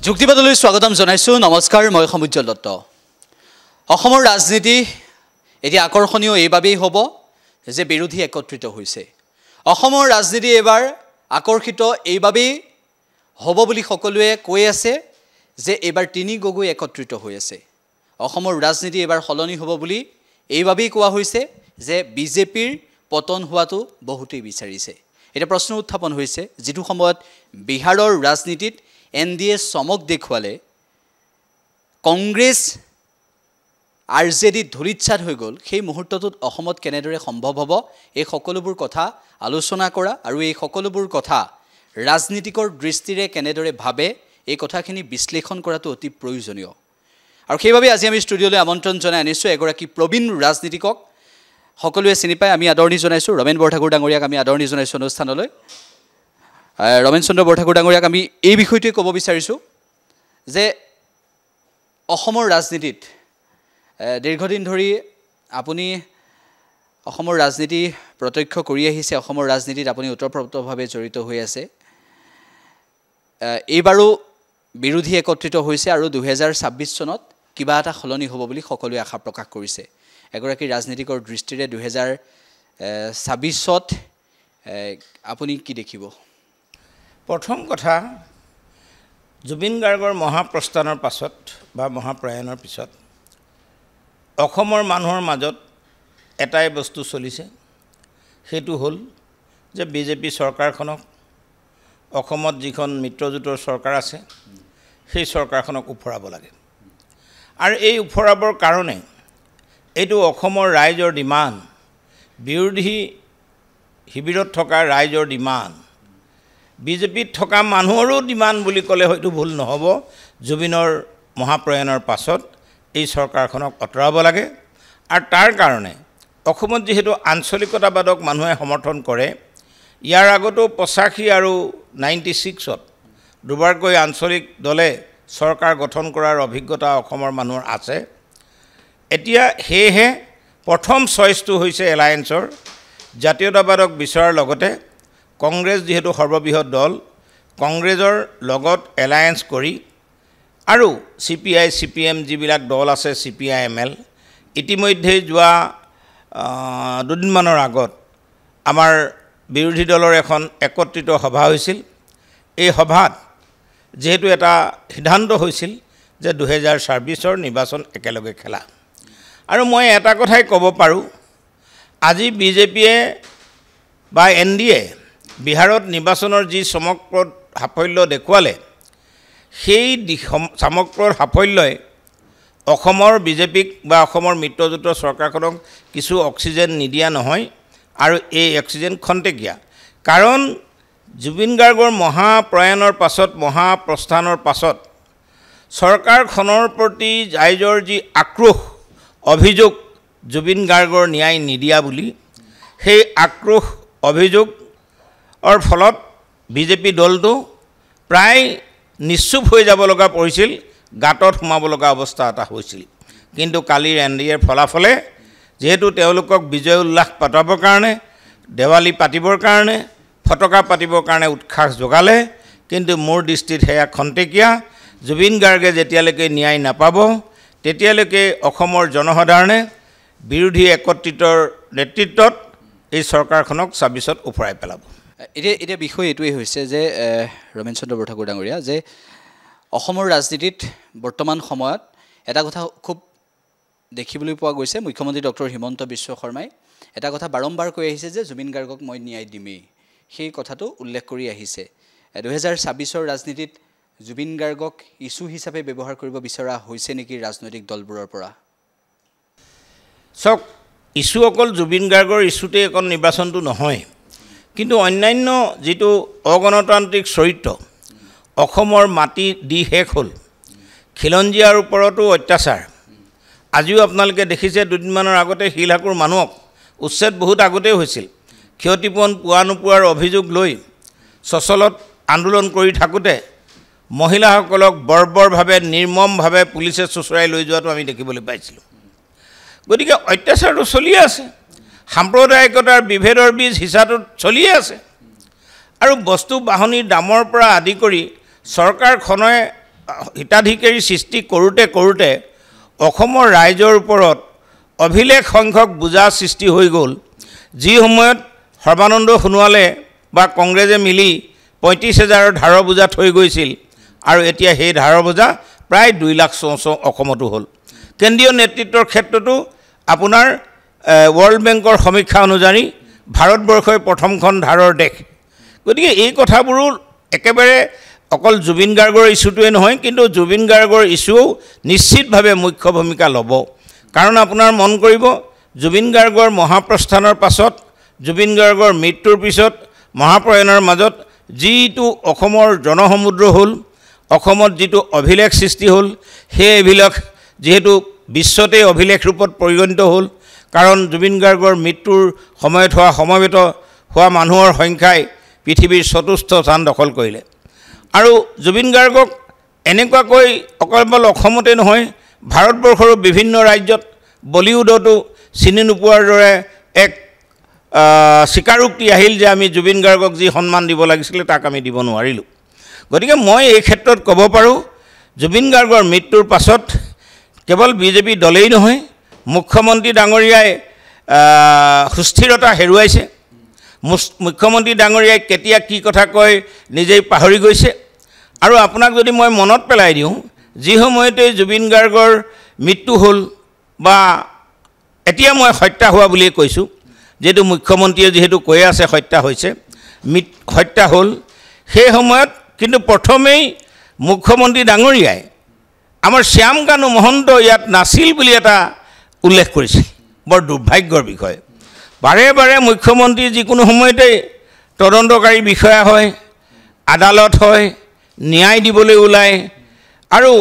যুক্তিবাদলৈ স্বাগতম জনাইছো নমস্কাৰ মই সমুজ্জ্বল দত্ত অসমৰ ৰাজনীতি এটি আকৰ্ষণীয় এইবাবেই হ'ব যে বিৰোধী একত্ৰিত হৈছে অসমৰ ৰাজনীতি এবাৰ আকৰ্ষিত এইবাবেই হ'ব বুলি সকলোৱে কৈ আছে যে এবাৰ তিনি গগৈ একত্ৰিত হৈ আছে অসমৰ ৰাজনীতি এবাৰ সলনি হ'ব বুলি এইবাবেই কোৱা হৈছে যে বিজেপিৰ পতন হোৱাটো বহুতেই বিচাৰিছে এটা প্ৰশ্ন উত্থাপন হৈছে যেটো সময়ত বিহাৰৰ ৰাজনীতিত এনডিএ চমক দেখুৱালে কংগ্ৰেছ আৰজেডি ধৰিচ্ছাত হৈ গ'ল সেই মুহূৰ্তটোত অসমত কেনেদৰে সম্ভৱ হ'ব এই সকলোবোৰ কথা আলোচনা কৰা আৰু এই সকলোবোৰ কথা ৰাজনীতিকৰ দৃষ্টিৰে কেনেদৰে ভাবে এই কথাখিনি বিশ্লেষণ কৰাটো অতি প্ৰয়োজনীয় আৰু সেইবাবে আজি আমি ষ্টুডিঅ'লৈ আমন্ত্ৰণ জনাই আনিছোঁ এগৰাকী প্ৰবীণ ৰাজনীতিকক সকলোৱে চিনি পায় আমি আদৰণি জনাইছোঁ ৰমেন বৰঠাকুৰ ডাঙৰীয়াক আমি আদৰণি জনাইছোঁ অনুষ্ঠানলৈ ৰমেন চন্দ্ৰ বৰঠাকুৰ ডাঙৰীয়াক আমি এই বিষয়টোৱে ক'ব বিচাৰিছোঁ যে অসমৰ ৰাজনীতিত দীৰ্ঘদিন ধৰি আপুনি অসমৰ ৰাজনীতি প্ৰত্যক্ষ কৰি আহিছে অসমৰ ৰাজনীতিত আপুনি ওতঃপ্ৰোতভাৱে জড়িত হৈ আছে এইবাৰো বিৰোধী একত্ৰিত হৈছে আৰু 2026 চনত কিবা এটা সলনি হ'ব বুলি সকলোৱে আশা প্ৰকাশ কৰিছে এগৰাকী ৰাজনীতিকৰ দৃষ্টিৰে 2026ত আপুনি কি দেখিব প্ৰথম কথা জুবিন গাৰ্গৰ মহাপ্ৰস্থানৰ পাছত বা মহাপ্ৰয়াণৰ পিছত অসমৰ মানুহৰ মাজত এটাই বস্তু চলিছে সেইটো হ'ল যে বিজেপি চৰকাৰখনক অসমত যিখন মিত্ৰজোঁটৰ চৰকাৰ আছে সেই চৰকাৰখনক উফৰাব লাগে আৰু এই উফৰাবৰ কাৰণে এইটো অসমৰ ৰাইজৰ ডিমাণ্ড বিৰোধী শিবিৰত থকা ৰাইজৰ ডিমাণ্ড বিজেপিত থকা মানুহৰো ডিমাণ্ড বুলি ক'লে হয়তো ভুল নহ'ব জুবিনৰ মহাপ্ৰয়াণৰ পাছত এই চৰকাৰখনক আঁতৰাব লাগে আৰু তাৰ কাৰণে অসমত যিহেতু আঞ্চলিকতাবাদক মানুহে সমৰ্থন কৰে ইয়াৰ আগতো 85 আৰু 96ত দুবাৰকৈ আঞ্চলিক দলে চৰকাৰ গঠন কৰাৰ অভিজ্ঞতা অসমৰ মানুহৰ আছে এতিয়া হেহে প্ৰথম চইচটো হৈছে এলায়েন্সৰ জাতীয়তাবাদক বিচৰাৰ লগতে কংগ্ৰেছ যেহেতু সৰ্ববৃহৎ দল কংগ্ৰেছৰ লগত এলায়েন্স কৰি আৰু সিপিআই সিপিএম যিবিলাক দল আছে সিপিআইএমএল ইতিমধ্যে যোৱা দুদিনমানৰ আগত আমাৰ বিৰোধী দলৰ এখন একত্ৰিত সভা হৈছিল এই সভাত যেহেতু এটা সিদ্ধান্ত হৈছিল যে 2026ৰ নিৰ্বাচন একেলগে খেলা আৰু মই এটা কথাই ক'ব পাৰোঁ আজি বিজেপিয়ে বা এনডিএ বিহাৰত নিৰ্বাচনৰ যি চমকপ্ৰদ সাফল্য দেখুৱালে সেই চমকপ্ৰদ সাফল্যই অসমৰ বিজেপিক বা অসমৰ মিত্ৰজোঁটৰ চৰকাৰখনক কিছু অক্সিজেন নিদিয়া নহয় আৰু এই অক্সিজেন খন্তেকীয়া কাৰণ জুবিন গাৰ্গৰ মহাপ্ৰয়াণৰ পাছত মহাপ্ৰস্থানৰ পাছত চৰকাৰখনৰ প্ৰতি ৰাইজৰ যি আক্ৰোশ অভিযোগ জুবিন গাৰ্গৰ ন্যায় নিদিয়া বুলি সেই আক্ৰোশ অভিযোগৰ ফলত বিজেপি দলটো প্ৰায় নিশ্চুপ হৈ যাব লগা পৰিছিল গাঁতত সোমাব লগা অৱস্থা এটা হৈছিল কিন্তু কালিৰ এনডিএৰ ফলাফলে যেহেতু তেওঁলোকক বিজয় উল্লাস পাতাবৰ কাৰণে দেৱালী পাতিবৰ কাৰণে ফটকা পাতিবৰ কাৰণে উৎসাহ যোগালে কিন্তু মোৰ দৃষ্টিত হেয়া খন্তেকীয়া জুবিন গাৰ্গে যেতিয়ালৈকে ন্যায় নাপাব তেতিয়ালৈকে অসমৰ জনসাধাৰণে বিৰোধী একত্ৰিতৰ নেতৃত্বত এই চৰকাৰখনক 26ত উফৰাই পেলাব এতিয়া বিষয় এইটোৱেই হৈছে যে ৰমেন চন্দ্ৰ বৰঠাকুৰ ডাঙৰীয়া যে অসমৰ ৰাজনীতিত বৰ্তমান সময়ত এটা কথা খুব দেখিবলৈ পোৱা গৈছে মুখ্যমন্ত্ৰী ডক্টৰ হিমন্ত বিশ্ব শৰ্মাই এটা কথা বাৰম্বাৰ কৈ আহিছে যে জুবিন গাৰ্গক মই ন্যায় দিমেই সেই কথাটো উল্লেখ কৰি আহিছে 2026ৰ ৰাজনীতিত জুবিন গাৰ্গক ইছ্যু হিচাপে ব্যৱহাৰ কৰিব বিচৰা হৈছে নেকি ৰাজনৈতিক দলবোৰৰ পৰা চক ইছ্যু অকল জুবিন গাৰ্গৰ ইছ্যুতে এখন নিৰ্বাচনটো নহয় কিন্তু অন্যান্য যিটো অগণতান্ত্ৰিক চৰিত্ৰ অসমৰ মাটি দি শেষ হ'ল খিলঞ্জীয়াৰ ওপৰতো অত্যাচাৰ আজিও আপোনালোকে দেখিছে দুদিনমানৰ আগতে শিলহাকুৰ মানুহক উচ্ছেদ বহুত আগতেই হৈছিল ক্ষতিপূৰণ পোৱা নোপোৱাৰ অভিযোগ লৈ সচলত আন্দোলন কৰি থাকোঁতে মহিলাসকলক বৰ্বৰভাৱে নিৰ্মমভাৱে পুলিচে চুচৰাই লৈ যোৱাটো আমি দেখিবলৈ পাইছিলোঁ গতিকে অত্যাচাৰটো চলিয়ে আছে সাম্প্ৰদায়িকতাৰ বিভেদৰ বীজ হিচাটো চলিয়ে আছে আৰু বস্তু বাহনীৰ দামৰ পৰা আদি কৰি চৰকাৰখনে হিতাধিকাৰী সৃষ্টি কৰোঁতে অসমৰ ৰাইজৰ ওপৰত অভিলেখ সংখ্যক বোজা সৃষ্টি হৈ গ'ল যি সময়ত সৰ্বানন্দ সোণোৱালে বা কংগ্ৰেছে মিলি ৩৫,০০০ ধাৰৰ বোজা থৈ গৈছিল আৰু এতিয়া সেই ধাৰৰ বোজা প্ৰায় ২ লাখ অসমতো হ'ল কেন্দ্ৰীয় নেতৃত্বৰ ক্ষেত্ৰতো আপোনাৰ ৱৰ্ল্ড বেংকৰ সমীক্ষা অনুযায়ী ভাৰতবৰ্ষই প্ৰথমখন ধাৰৰ দেশ গতিকে এই কথাবোৰো একেবাৰে অকল জুবিন গাৰ্গৰ ইস্যুটোৱে নহয় কিন্তু জুবিন গাৰ্গৰ ইস্যুও নিশ্চিতভাৱে মুখ্য ভূমিকা ল'ব কাৰণ আপোনাৰ মন কৰিব জুবিন গাৰ্গৰ মহাপ্ৰস্থানৰ পাছত জুবিন গাৰ্গৰ মৃত্যুৰ পিছত মহাপ্ৰয়াণৰ মাজত যিটো অসমৰ জনসমুদ্ৰ হ'ল অসমত যিটো অভিলেখ সৃষ্টি হ'ল সেই অভিলেখ যেহেতু বিশ্বতে অভিলেখ ৰূপত পৰিগণিত হ'ল কাৰণ জুবিন গাৰ্গৰ মৃত্যুৰ সময়ত হোৱা সমবেত হোৱা মানুহৰ সংখ্যাই পৃথিৱীৰ ৪ৰ্থ স্থান দখল কৰিলে আৰু জুবিন গাৰ্গক এনেকুৱাকৈ অকল অসমতে নহয় ভাৰতবৰ্ষৰ বিভিন্ন ৰাজ্যত বলিউডতো চিনি নোপোৱাৰ দৰে এক স্বীকাৰোক্তি আহিল যে আমি জুবিন গাৰ্গক যি সন্মান দিব লাগিছিলে তাক আমি দিব নোৱাৰিলোঁ গতিকে মই এই ক্ষেত্ৰত ক'ব পাৰোঁ জুবিন গাৰ্গৰ মৃত্যুৰ পাছত কেৱল বিজেপি দলেই নহয় মুখ্যমন্ত্ৰী ডাঙৰীয়াই সুস্থিৰতা হেৰুৱাইছে মুখ্যমন্ত্ৰী ডাঙৰীয়াই কেতিয়া কি কথা কয় নিজেই পাহৰি গৈছে আৰু আপোনাক যদি মই মনত পেলাই দিওঁ যি সময়তে জুবিন গাৰ্গৰ মৃত্যু হ'ল বা এতিয়া মই হত্যা হোৱা বুলিয়ে কৈছোঁ যেহেতু মুখ্যমন্ত্ৰীয়ে যেহেতু কৈ আছে হত্যা হৈছে হত্যা হ'ল সেই সময়ত কিন্তু প্ৰথমেই মুখ্যমন্ত্ৰী ডাঙৰীয়াই আমাৰ শ্যামকানু মহন্ত ইয়াত নাছিল বুলি এটা উল্লেখ কৰিছিল বৰ দুৰ্ভাগ্যৰ বিষয় বাৰে বাৰে মুখ্যমন্ত্ৰী যিকোনো সময়তে তদন্তকাৰী বিষয়া হয় আদালত হয় ন্যায় দিবলৈ ওলায় আৰু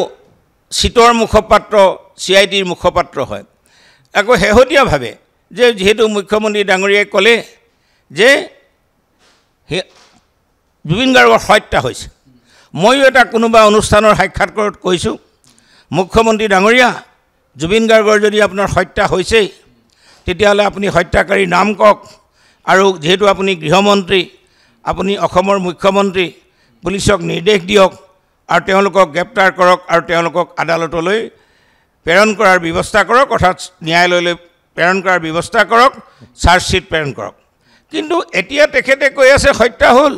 চিটৰ মুখপাত্ৰ CIDৰ মুখপাত্ৰ হয় আকৌ শেহতীয়াভাৱে যে যেহেতু মুখ্যমন্ত্ৰী ডাঙৰীয়াই ক'লে যে জুবিন গাৰ্গৰ হত্যা হৈছে ময়ো এটা কোনোবা অনুষ্ঠানৰ সাক্ষাৎকাৰত কৈছোঁ মুখ্যমন্ত্ৰী ডাঙৰীয়া জুবিন গাৰ্গৰ যদি আপোনাৰ হত্যা হৈছেই তেতিয়াহ'লে আপুনি হত্যাকাৰীৰ নাম কওক আৰু যেহেতু আপুনি গৃহমন্ত্ৰী আপুনি অসমৰ মুখ্যমন্ত্ৰী পুলিচক নিৰ্দেশ দিয়ক আৰু তেওঁলোকক গ্ৰেপ্তাৰ কৰক আৰু তেওঁলোকক আদালতলৈ প্ৰেৰণ কৰাৰ ব্যৱস্থা কৰক অৰ্থাৎ ন্যায়ালয়লৈ প্ৰেৰণ কৰাৰ ব্যৱস্থা কৰক চাৰ্জশ্বিট প্ৰেৰণ কৰক কিন্তু এতিয়া তেখেতে কৈ আছে হত্যা হ'ল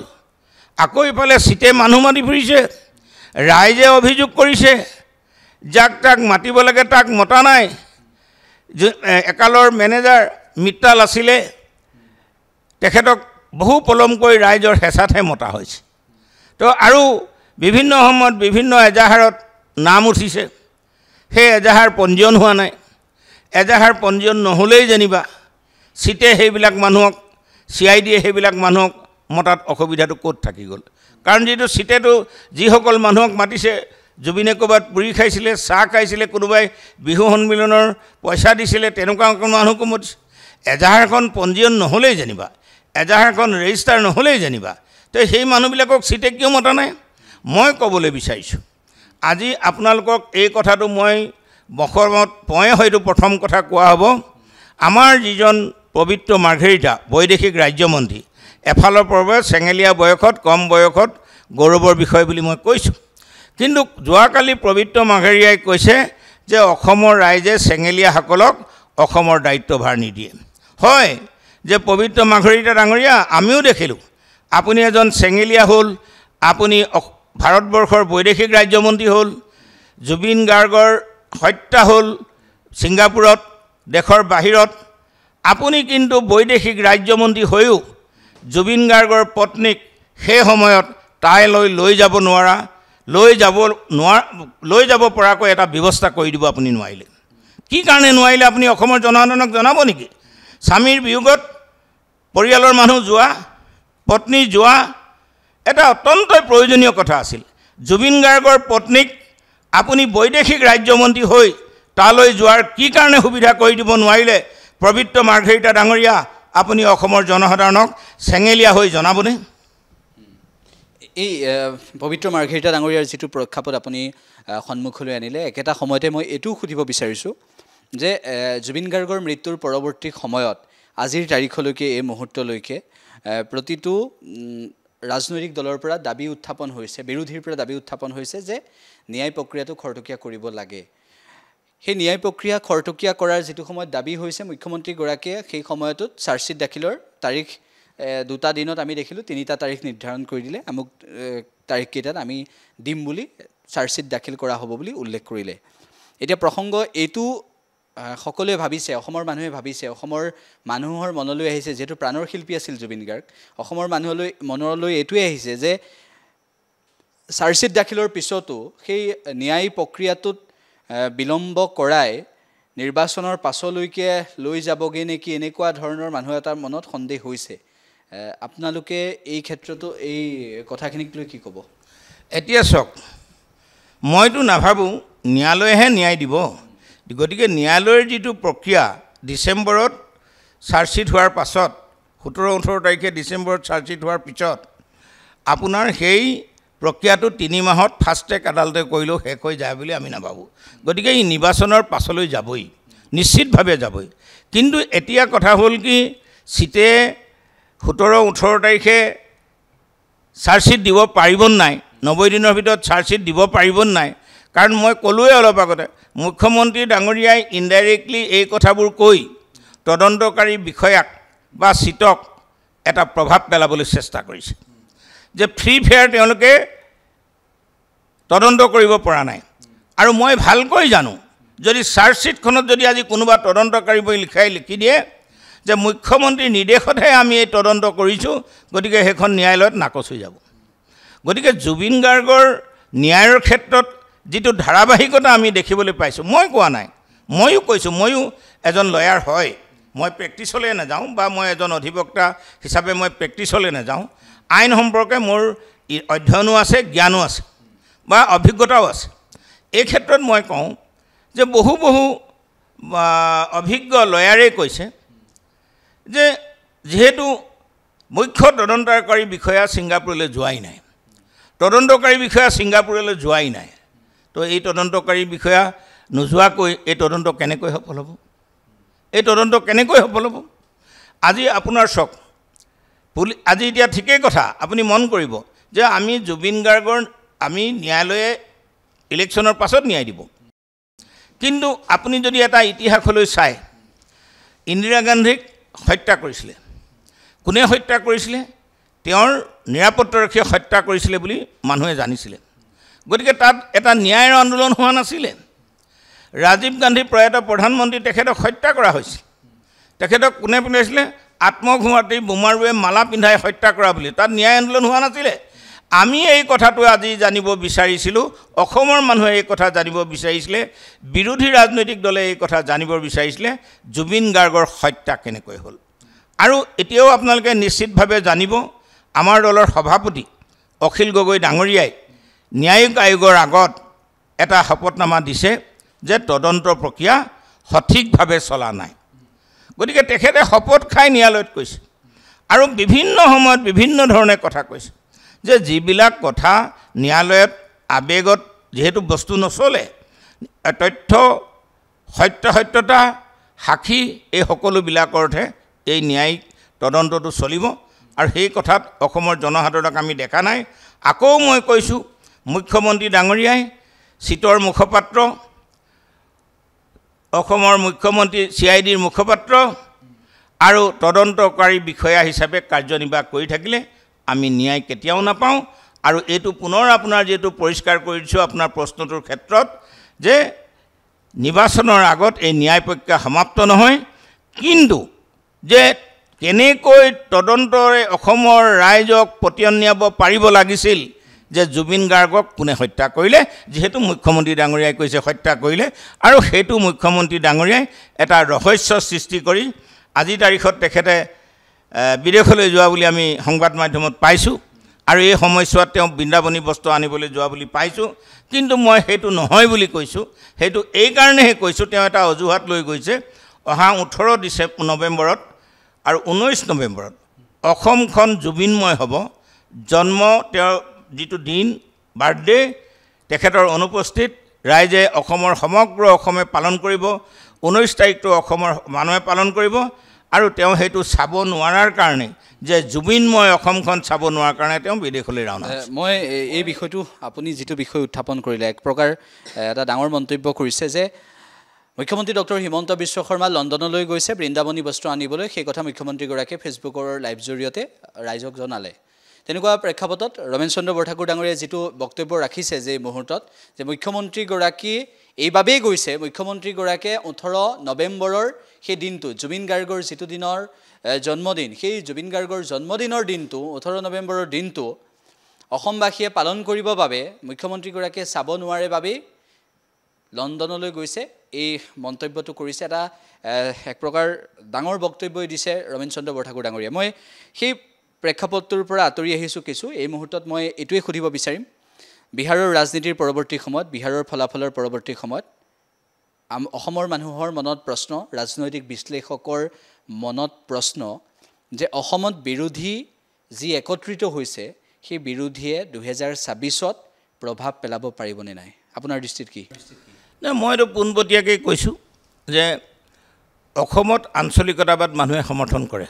আকৌ ইফালে চিটে মানুহ মাতি ফুৰিছে ৰাইজে অভিযোগ কৰিছে যাক তাক মাতিব লাগে তাক মতা নাই একালৰ মেনেজাৰ মিত্তাল আছিলে তেখেতক বহু পলমকৈ ৰাইজৰ হেঁচাতহে মতা হৈছে তো আৰু বিভিন্ন সময়ত বিভিন্ন এজাহাৰত নাম উঠিছে সেই এজাহাৰ পঞ্জীয়ন হোৱা নাই এজাহাৰ পঞ্জীয়ন নহ'লেই যেনিবা চিটে সেইবিলাক মানুহক CIDয়ে সেইবিলাক মানুহক মতাত অসুবিধাটো ক'ত থাকি গ'ল কাৰণ যিটো চিটেটো যিসকল মানুহক মাতিছে জুবিনে ক'ৰবাত পুৰি খাইছিলে চাহ খাইছিলে কোনোবাই বিহু সন্মিলনৰ পইচা দিছিলে তেনেকুৱা মানুহকো মতিছে এজাহাৰখন পঞ্জীয়ন নহ'লেই যেনিবা এজাহাৰখন ৰেজিষ্টাৰ নহ'লেই যেনিবা তো সেই মানুহবিলাকক চিটে কিয় মতা নাই মই ক'বলৈ বিচাৰিছোঁ আজি আপোনালোকক এই কথাটো মই বখৰমত পয়ে হয়তো প্ৰথম কথা কোৱা হ'ব আমাৰ যিজন পবিত্ৰ মাৰ্ঘেৰিটা বৈদেশিক ৰাজ্যমন্ত্ৰী এফালৰ পৰা চেঙেলীয়া বয়সত কম বয়সত গৌৰৱৰ বিষয় বুলি মই কৈছোঁ কিন্তু যোৱাকালি পবিত্ৰ মাৰ্ঘেৰিয়াই কৈছে যে অসমৰ ৰাইজে চেঙেলীয়াসকলক অসমৰ দায়িত্বভাৰ নিদিয়ে হয় যে পবিত্ৰ মাৰ্ঘেৰিটা ডাঙৰীয়া আমিও দেখিলোঁ আপুনি এজন চেঙেলীয়া হ'ল আপুনি ভাৰতবৰ্ষৰ বৈদেশিক ৰাজ্যমন্ত্ৰী হ'ল জুবিন গাৰ্গৰ হত্যা হ'ল ছিংগাপুৰত দেশৰ বাহিৰত আপুনি কিন্তু বৈদেশিক ৰাজ্যমন্ত্ৰী হৈও জুবিন গাৰ্গৰ পত্নীক সেই সময়ত তাইলৈ লৈ যাব পৰাকৈ এটা ব্যৱস্থা কৰি দিব আপুনি নোৱাৰিলে কি কাৰণে নোৱাৰিলে আপুনি অসমৰ জনসাধাৰণক জনাব নেকি স্বামীৰ বিয়োগত পৰিয়ালৰ মানুহ যোৱা পত্নী যোৱা এটা অত্যন্ত প্ৰয়োজনীয় কথা আছিল জুবিন গাৰ্গৰ পত্নীক আপুনি বৈদেশিক ৰাজ্যমন্ত্ৰী হৈ তালৈ যোৱাৰ কি কাৰণে সুবিধা কৰি দিব নোৱাৰিলে পবিত্ৰ মাৰ্ঘেৰিটা ডাঙৰীয়া আপুনি অসমৰ জনসাধাৰণক চেঙেলীয়া হৈ জনাবনে এই পবিত্ৰ মাৰ্ঘেৰিটা ডাঙৰীয়াৰ যিটো প্ৰেক্ষাপট আপুনি সন্মুখলৈ আনিলে একেটা সময়তে মই এইটোও সুধিব বিচাৰিছোঁ যে জুবিন গাৰ্গৰ মৃত্যুৰ পৰৱৰ্তী সময়ত আজিৰ তাৰিখলৈকে এই মুহূৰ্তলৈকে প্ৰতিটো ৰাজনৈতিক দলৰ পৰা দাবী উত্থাপন হৈছে, বিৰোধীৰ পৰা দাবী উত্থাপন হৈছে যে ন্যায় প্ৰক্ৰিয়াটো খৰতকীয়া কৰিব লাগে। সেই ন্যায় প্ৰক্ৰিয়া খৰতকীয়া কৰাৰ যিটো সময়ত দাবী হৈছে, মুখ্যমন্ত্ৰীগৰাকীয়ে সেই সময়টোত চাৰ্জশ্বীট দাখিলৰ তাৰিখ 2টা দিনত আমি দেখিলোঁ 3টা তাৰিখ নিৰ্ধাৰণ কৰি দিলে, আমুক তাৰিখকেইটাত আমি দিম বুলি চাৰ্জশ্বীট দাখিল কৰা হ'ব বুলি উল্লেখ কৰিলে। এতিয়া প্ৰসংগ এইটো সকলোৱে ভাবিছে, অসমৰ মানুহে ভাবিছে, অসমৰ মানুহৰ মনলৈ আহিছে, যিহেতু প্ৰাণৰ শিল্পী আছিল জুবিন গাৰ্গ, অসমৰ মনলৈ এইটোৱে আহিছে যে চাৰ্জশ্বীট দাখিলৰ পিছতো সেই ন্যায় প্ৰক্ৰিয়াটোত বিলম্ব কৰাই নিৰ্বাচনৰ পাছলৈকে লৈ যাবগৈ নেকি, এনেকুৱা ধৰণৰ মানুহ এটাৰ মনত সন্দেহ হৈছে। আপোনালোকে এই ক্ষেত্ৰতো এই কথাখিনিক লৈ কি ক'ব? এতিয়া চাওক, মইতো নাভাবোঁ ন্যায়ালয়েহে ন্যায় দিব। গতিকে ন্যায়ালয়ৰ যিটো প্ৰক্ৰিয়া, ডিচেম্বৰত চাৰ্জশ্বীট হোৱাৰ পাছত, 17-18 তাৰিখে ডিচেম্বৰত চাৰ্জশ্বীট হোৱাৰ পিছত আপোনাৰ সেই প্ৰক্ৰিয়াটো 3 মাহত ফাষ্ট ট্ৰেক আদালতে কৰিলেও শেষ হৈ যায় বুলি আমি নাভাবোঁ। গতিকে ই নিৰ্বাচনৰ পাছলৈ যাবই, নিশ্চিতভাৱে যাবই। কিন্তু এতিয়া কথা হ'ল কি, চিটে 17-18 তাৰিখে চাৰ্জশ্বীট দিব পাৰিব নাই, 90 দিনৰ ভিতৰত চাৰ্জশ্বীট দিব পাৰিব নাই? কাৰণ মই ক'লোৱে অলপ আগতে, মুখ্যমন্ত্ৰী ডাঙৰীয়াই ইনডাইৰেক্টলি এই কথাবোৰ কৈ তদন্তকাৰী বিষয়াক বা চিটক এটা প্ৰভাৱ পেলাবলৈ চেষ্টা কৰিছে যে ফ্ৰী ফেয়াৰ তেওঁলোকে তদন্ত কৰিব পৰা নাই। আৰু মই ভালকৈ জানো, যদি চাৰ্জশ্বীটখনত যদি আজি কোনোবা তদন্তকাৰী বহি লিখি দিয়ে যে মুখ্যমন্ত্ৰীৰ নিৰ্দেশতহে আমি এই তদন্ত কৰিছোঁ, গতিকে সেইখন ন্যায়ালয়ত নাকচ হৈ যাব। গতিকে জুবিন গাৰ্গৰ ন্যায়ৰ ক্ষেত্ৰত যিটো ধাৰাবাহিকতা আমি দেখিবলৈ পাইছোঁ, মই কোৱা নাই, ময়ো কৈছোঁ, ময়ো এজন লয়াৰ হয়, মই প্ৰেক্টিচলৈ নাযাওঁ বা মই এজন অধিবক্তা হিচাপে মই প্ৰেক্টিচলৈ নাযাওঁ। আইন সম্পৰ্কে মোৰ অধ্যয়নো আছে, জ্ঞানো আছে বা অভিজ্ঞতাও আছে। এই ক্ষেত্ৰত মই কওঁ যে বহু অভিজ্ঞ লয়াৰে কৈছে যে যিহেতু মুখ্য তদন্তকাৰী বিষয়া ছিংগাপুৰলৈ যোৱাই নাই, তদন্তকাৰী বিষয়া ছিংগাপুৰলৈ যোৱাই নাই, তো এই তদন্তকাৰী বিষয়া নোযোৱাকৈ এই তদন্ত কেনেকৈ সফল হ'ব? এই তদন্ত কেনেকৈ সফল হ'ব? আজি আপোনাৰ চাওক, আজি এতিয়া ঠিকেই কথা, আপুনি মন কৰিব যে আমি জুবিন গাৰ্গৰ আমি ন্যায়ালয়ে ইলেকশ্যনৰ পাছত ন্যায় দিব। কিন্তু আপুনি যদি এটা ইতিহাসলৈ চায়, ইন্দিৰা গান্ধীক হত্যা কৰিছিলে, কোনে হত্যা কৰিছিলে? তেওঁৰ নিৰাপত্তাৰক্ষীয়ে হত্যা কৰিছিলে বুলি মানুহে জানিছিলে। গতিকে তাত এটা ন্যায়ৰ আন্দোলন হোৱা নাছিলে। ৰাজীৱ গান্ধী প্ৰয়াত প্ৰধানমন্ত্ৰী, তেখেতক হত্যা কৰা হৈছিল। তেখেতক কোনে পিন্ধাইছিলে? আত্মঘাতী বোমাৰুৱে মালা পিন্ধাই হত্যা কৰা বুলি, তাত ন্যায় আন্দোলন হোৱা নাছিলে। আমি এই কথাটো আজি জানিব বিচাৰিছিলোঁ, অসমৰ মানুহে এই কথা জানিব বিচাৰিছিলে, বিৰোধী ৰাজনৈতিক দলে এই কথা জানিব বিচাৰিছিলে, জুবিন গাৰ্গৰ হত্যা কেনেকৈ হ'ল। আৰু এতিয়াও আপোনালোকে নিশ্চিতভাৱে জানিব, আমাৰ দলৰ সভাপতি অখিল গগৈ ডাঙৰীয়াই ন্যায়িক আয়োগৰ আগত এটা শপতনামা দিছে যে তদন্ত প্ৰক্ৰিয়া সঠিকভাৱে চলা নাই। গতিকে তেখেতে শপত খাই ন্যায়ালয়ত কৈছে আৰু বিভিন্ন সময়ত বিভিন্ন ধৰণে কথা কৈছে যে যিবিলাক কথা ন্যায়ালয়ত আবেগত যেহেতু বস্তু নচলে, তথ্য সত্যতা সাক্ষী এই সকলোবিলাকৰহে এই ন্যায়িক তদন্তটো চলিব। আৰু সেই কথাত অসমৰ জনসাধাৰণক আমি দেখা নাই। আকৌ মই কৈছোঁ, মুখ্যমন্ত্ৰী ডাঙৰীয়াই চিটৰ মুখপাত্ৰ, অসমৰ মুখ্যমন্ত্ৰী CIDৰ মুখপাত্ৰ আৰু তদন্তকাৰী বিষয়া হিচাপে কাৰ্যনিৰ্বাহ কৰি থাকিলে আমি ন্যায় কেতিয়াও নাপাওঁ। আৰু এইটো পুনৰ আপোনাৰ যিহেতু পৰিষ্কাৰ কৰি দিছোঁ আপোনাৰ প্ৰশ্নটোৰ ক্ষেত্ৰত যে নিৰ্বাচনৰ আগত এই ন্যায় প্ৰক্ৰিয়া সমাপ্ত নহয়, কিন্তু যে কেনেকৈ তদন্তৰে অসমৰ ৰাইজক পতিয়ন নিয়াব পাৰিব লাগিছিল যে জুবিন গাৰ্গক কোনে হত্যা কৰিলে, যিহেতু মুখ্যমন্ত্ৰী ডাঙৰীয়াই কৈছে হত্যা কৰিলে, আৰু সেইটো মুখ্যমন্ত্ৰী ডাঙৰীয়াই এটা ৰহস্য সৃষ্টি কৰি আজিৰ তাৰিখত তেখেতে বিদেশলৈ যোৱা বুলি আমি সংবাদ মাধ্যমত পাইছোঁ, আৰু এই সময়ছোৱাত তেওঁ বৃন্দাবনী বস্ত্ৰ আনিবলৈ যোৱা বুলি পাইছোঁ। কিন্তু মই সেইটো নহয় বুলি কৈছোঁ। সেইটো এইকাৰণেহে কৈছোঁ, তেওঁ এটা অজুহাত লৈ গৈছে। অহা 18 নৱেম্বৰত আৰু 19 নৱেম্বৰত অসমখন জুবিনময় হ'ব। জন্ম তেওঁৰ যিটো দিন, বাৰ্থডে, তেখেতৰ অনুপস্থিত ৰাইজে অসমৰ সমগ্ৰ অসমে পালন কৰিব। 19 তাৰিখটো অসমৰ মানুহে পালন কৰিব, আৰু তেওঁ সেইটো চাব নোৱাৰাৰ কাৰণে যে জুবিনময় অসমখন চাব নোৱাৰাৰ কাৰণে তেওঁ বিদেশলৈ ৰাওনা হৈছে। মই এই বিষয়টো আপুনি যিটো বিষয় উত্থাপন কৰিলে এক প্ৰকাৰ এটা ডাঙৰ মন্তব্য কৰিছে যে মুখ্যমন্ত্ৰী ডক্টৰ হিমন্ত বিশ্ব শৰ্মা লণ্ডনলৈ গৈছে বৃন্দাবনী বস্ত্ৰ আনিবলৈ, সেই কথা মুখ্যমন্ত্ৰীগৰাকীয়ে ফেচবুকৰ লাইভ জৰিয়তে ৰাইজক জনালে। তেনেকুৱা প্ৰেক্ষাপটত ৰমেন চন্দ্ৰ বৰঠাকুৰ ডাঙৰীয়াই যিটো বক্তব্য ৰাখিছে যে এই মুহূৰ্তত যে মুখ্যমন্ত্ৰীগৰাকী এইবাবেই গৈছে, মুখ্যমন্ত্ৰীগৰাকীয়ে 18 নৱেম্বৰৰ সেই দিনটো জুবিন গাৰ্গৰ যিটো দিনৰ জন্মদিন, সেই জুবিন গাৰ্গৰ জন্মদিনৰ দিনটো 18 নৱেম্বৰৰ দিনটো অসমবাসীয়ে পালন কৰিবৰ বাবে মুখ্যমন্ত্ৰীগৰাকীয়ে চাব নোৱাৰে বাবেই লণ্ডনলৈ গৈছে, এই মন্তব্যটো কৰিছে। এটা এক প্ৰকাৰ ডাঙৰ বক্তব্যই দিছে ৰমেন চন্দ্ৰ বৰঠাকুৰ ডাঙৰীয়াই। মই সেই প্ৰেক্ষাপটটোৰ পৰা আঁতৰি আহিছোঁ কিছু। এই মুহূৰ্তত মই এইটোৱে সুধিব বিচাৰিম, বিহাৰৰ ৰাজনীতিৰ পৰৱৰ্তী সময়ত, বিহাৰৰ ফলাফলৰ পৰৱৰ্তী সময়ত অসমৰ মানুহৰ মনত প্ৰশ্ন, ৰাজনৈতিক বিশ্লেষকৰ মনত প্ৰশ্ন যে অসমত বিৰোধী যি একত্ৰিত হৈছে সেই বিৰোধীয়ে 2026ত প্ৰভাৱ পেলাব পাৰিবনে নাই? আপোনাৰ দৃষ্টিত কি? মইতো পোনপটীয়াকৈ কৈছোঁ যে অসমত আঞ্চলিকতাবাদ মানুহে সমৰ্থন কৰে।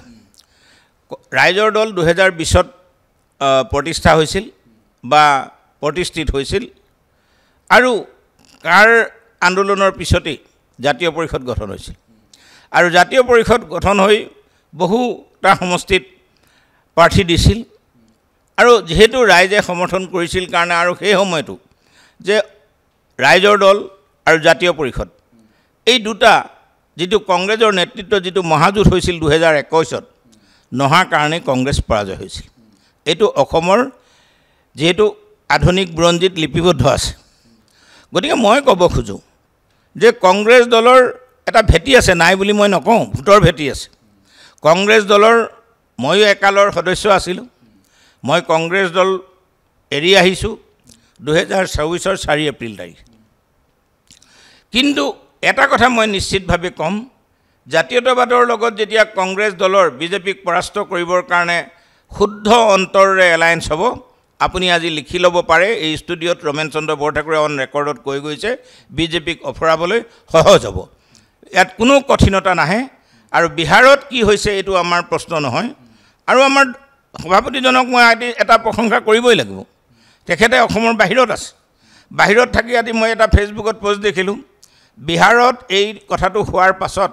ৰাইজৰ দল 2020ত প্ৰতিষ্ঠা হৈছিল বা প্ৰতিষ্ঠিত হৈছিল, আৰু কাৰ আন্দোলনৰ পিছতেই জাতীয় পৰিষদ গঠন হৈছিল। আৰু জাতীয় পৰিষদ গঠন হৈ বহুটা সমষ্টিত প্ৰাৰ্থী দিছিল, আৰু যিহেতু ৰাইজে সমৰ্থন কৰিছিল কাৰণে আৰু সেই সময়তো যে ৰাইজৰ দল আৰু জাতীয় পৰিষদ এই দুটা যিটো কংগ্ৰেছৰ নেতৃত্বত যিটো মহাযুঁজ হৈছিল 2021ত নহাৰ কাৰণে কংগ্ৰেছ পৰাজয় হৈছিল। এইটো অসমৰ যিহেতু আধুনিক বুৰঞ্জীত লিপিবদ্ধ আছে। গতিকে মই ক'ব খোজোঁ যে কংগ্ৰেছ দলৰ এটা ভেটি আছে, নাই বুলি মই নকওঁ, ভোটৰ ভেটি আছে। কংগ্ৰেছ দলৰ ময়ো একালৰ সদস্য আছিলোঁ। মই কংগ্ৰেছ দল এৰি আহিছোঁ 2024 4 এপ্ৰিল তাৰিখে। কিন্তু এটা কথা মই নিশ্চিতভাৱে ক'ম, জাতীয়তাবাদৰ লগত যেতিয়া কংগ্ৰেছ দলৰ বিজেপিক পৰাস্ত কৰিবৰ কাৰণে শুদ্ধ অন্তৰেৰে এলায়েন্স হ'ব, আপুনি আজি লিখি ল'ব পাৰে, এই ষ্টুডিঅ'ত ৰমেন চন্দ্ৰ বৰঠাকুৰে অন ৰেকৰ্ডত কৈ গৈছে বিজেপিক অফৰাবলৈ সহজ হ'ব। ইয়াত কোনো কঠিনতা নাহে। আৰু বিহাৰত কি হৈছে এইটো আমাৰ প্ৰশ্ন নহয়। আৰু আমাৰ সভাপতিজনক মই আজি এটা প্ৰশংসা কৰিবই লাগিব, তেখেতে অসমৰ বাহিৰত আছে। বাহিৰত থাকি আজি মই এটা ফেচবুকত পষ্ট দেখিলোঁ, বিহাৰত এই কথাটো হোৱাৰ পাছত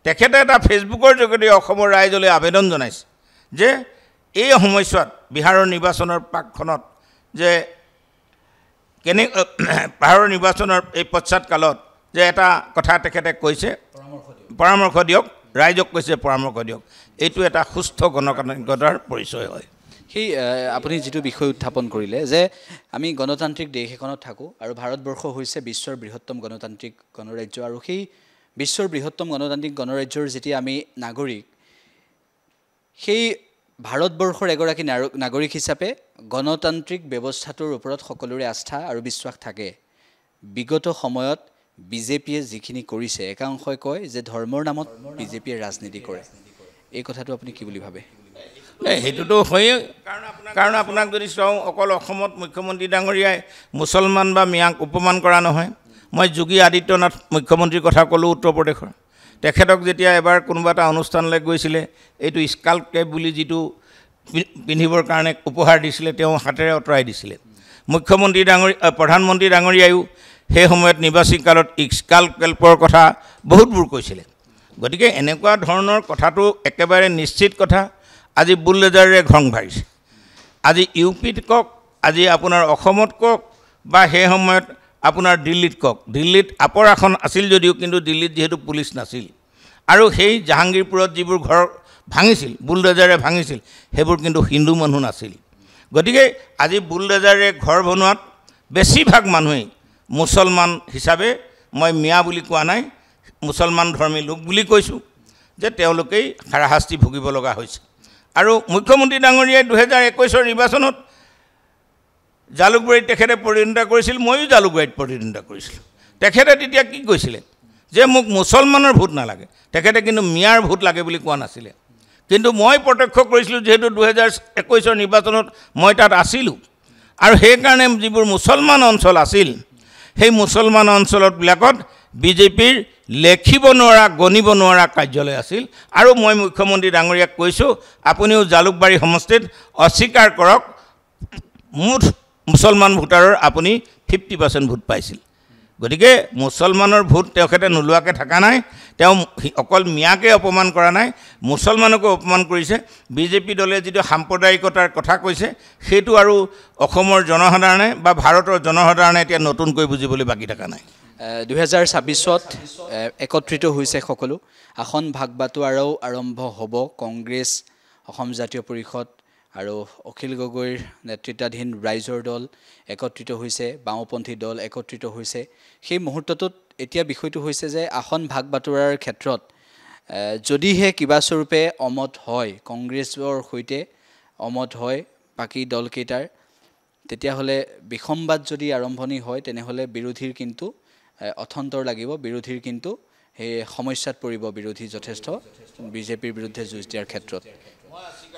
তেখেতে এটা ফেচবুকৰ যোগেদি অসমৰ ৰাইজলৈ আবেদন জনাইছে যে এই সময়ছোৱাত বিহাৰৰ নিৰ্বাচনৰ পাকখনত যে বিহাৰৰ নিৰ্বাচনৰ এই পশ্চাৎকালত যে এটা কথা তেখেতে কৈছে, পৰামৰ্শ দিয়ক, ৰাইজক কৈছে পৰামৰ্শ দিয়ক। এইটো এটা সুস্থ গণতান্ত্ৰিকতাৰ পৰিচয় হয়। সেই আপুনি যিটো বিষয় উত্থাপন কৰিলে যে আমি গণতান্ত্ৰিক দেশ এখনত থাকোঁ আৰু ভাৰতবৰ্ষ হৈছে বিশ্বৰ বৃহত্তম গণতান্ত্ৰিক গণৰাজ্য, আৰু সেই বিশ্বৰ বৃহত্তম গণতান্ত্ৰিক গণৰাজ্যৰ যেতিয়া আমি নাগৰিক, সেই ভাৰতবৰ্ষৰ এগৰাকী নাগৰিক হিচাপে গণতান্ত্ৰিক ব্যৱস্থাটোৰ ওপৰত সকলোৰে আস্থা আৰু বিশ্বাস থাকে। বিগত সময়ত বিজেপিয়ে যিখিনি কৰিছে, একাংশই কয় যে ধৰ্মৰ নামত বিজেপিয়ে ৰাজনীতি কৰে। এই কথাটো আপুনি কি বুলি ভাবে? সেইটোতো হয়েই, কাৰণ আপোনাক যদি চাওঁ অকল অসমত মুখ্যমন্ত্ৰী ডাঙৰীয়াই মুছলমান বা মিয়াক উপমান কৰা নহয়। মই যোগী আদিত্যনাথ মুখ্যমন্ত্ৰীৰ কথা ক'লোঁ উত্তৰ প্ৰদেশৰ। তেখেতক যেতিয়া এবাৰ কোনোবা এটা অনুষ্ঠানলৈ গৈছিলে, এইটো স্কাল্প কেপ বুলি যিটো পিন্ধিবৰ কাৰণে উপহাৰ দিছিলে, তেওঁ হাতেৰে আঁতৰাই দিছিলে। মুখ্যমন্ত্ৰী প্ৰধানমন্ত্ৰী ডাঙৰীয়ায়ো সেই সময়ত নিৰ্বাচিত কালত স্কাল্প কেল্পৰ কথা বহুতবোৰ কৈছিলে। গতিকে এনেকুৱা ধৰণৰ কথাটো একেবাৰে নিশ্চিত কথা। আজি বুলডোজাৰেৰে ঘং ভাঙিছে। আজি ইউ পিত কওক, আজি আপোনাৰ অসমত কওক, বা সেই সময়ত আপোনাৰ দিল্লীত কওক। দিল্লীত আপৰ আসন আছিল যদিও কিন্তু দিল্লীত যিহেতু পুলিচ নাছিল, আৰু সেই জাহাংগীৰপুৰত যিবোৰ ঘৰ ভাঙিছিল, বুলডোজাৰে ভাঙিছিল, সেইবোৰ কিন্তু হিন্দু মানুহ নাছিল। গতিকে আজি বুলডোজাৰে ঘৰ বনোৱাত বেছিভাগ মানুহেই মুছলমান হিচাপে, মই মিয়া বুলি কোৱা নাই, মুছলমান ধৰ্মী লোক বুলি কৈছোঁ, যে তেওঁলোকেই হাৰাশাস্তি ভুগিব লগা হৈছে। আৰু মুখ্যমন্ত্ৰী ডাঙৰীয়াই 2021 নিৰ্বাচনত জালুকবাৰীত তেখেতে প্ৰতিদ্বন্দ্বিতা কৰিছিল, ময়ো জালুকবাৰীত প্ৰতিদ্বন্দ্বিতা কৰিছিলোঁ। তেখেতে তেতিয়া কি কৈছিলে যে মোক মুছলমানৰ ভোট নালাগে, তেখেতে কিন্তু মিয়াৰ ভোট লাগে বুলি কোৱা নাছিলে। কিন্তু মই প্ৰত্যক্ষ কৰিছিলোঁ, যিহেতু 2021 নিৰ্বাচনত মই তাত আছিলোঁ, আৰু সেইকাৰণে যিবোৰ মুছলমান অঞ্চল আছিল, সেই মুছলমান অঞ্চলবিলাকত বিজেপিৰ লেখিব নোৱাৰা গণিব নোৱাৰা কাৰ্যালয় আছিল আৰু মই মুখ্যমন্ত্ৰী ডাঙৰীয়াক কৈছোঁ আপুনিও জালুকবাৰী সমষ্টিত অস্বীকাৰ কৰক মুঠ মুছলমান ভোটাৰৰ আপুনি 50% ভোট পাইছিল গতিকে মুছলমানৰ ভোট তেখেতে নোলোৱাকৈ থকা নাই তেওঁ অকল মিয়াকে অপমান কৰা নাই মুছলমানকো অপমান কৰিছে বিজেপি দলে যিটো সাম্প্ৰদায়িকতাৰ কথা কৈছে সেইটো আৰু অসমৰ জনসাধাৰণে বা ভাৰতৰ জনসাধাৰণে এতিয়া নতুনকৈ বুজিবলৈ বাকী থকা নাই 2026ত একত্ৰিত হৈছে সকলো আসন ভাগ বাটোৱাৰাও আৰম্ভ হ'ব কংগ্ৰেছ অসম জাতীয় পৰিষদ আৰু অখিল গগৈৰ নেতৃত্বাধীন ৰাইজৰ দল একত্ৰিত হৈছে বাওঁপন্থী দল একত্ৰিত হৈছে সেই মুহূৰ্তটোত এতিয়া বিষয়টো হৈছে যে আসন ভাগ বাটোৱাৰাৰ ক্ষেত্ৰত যদিহে কিবা স্বৰূপে অমত হয় কংগ্ৰেছৰ সৈতে অমত হয় বাকী দলকেইটাৰ তেতিয়াহ'লে বিসম্বাদ যদি আৰম্ভণি হয় তেনেহ'লে বিৰোধীৰ কিন্তু অথন্তৰ লাগিব বিৰোধীৰ কিন্তু সেই সমস্যাত পৰিব বিৰোধী যথেষ্ট বিজেপিৰ বিৰুদ্ধে যুঁজ দিয়াৰ ক্ষেত্ৰত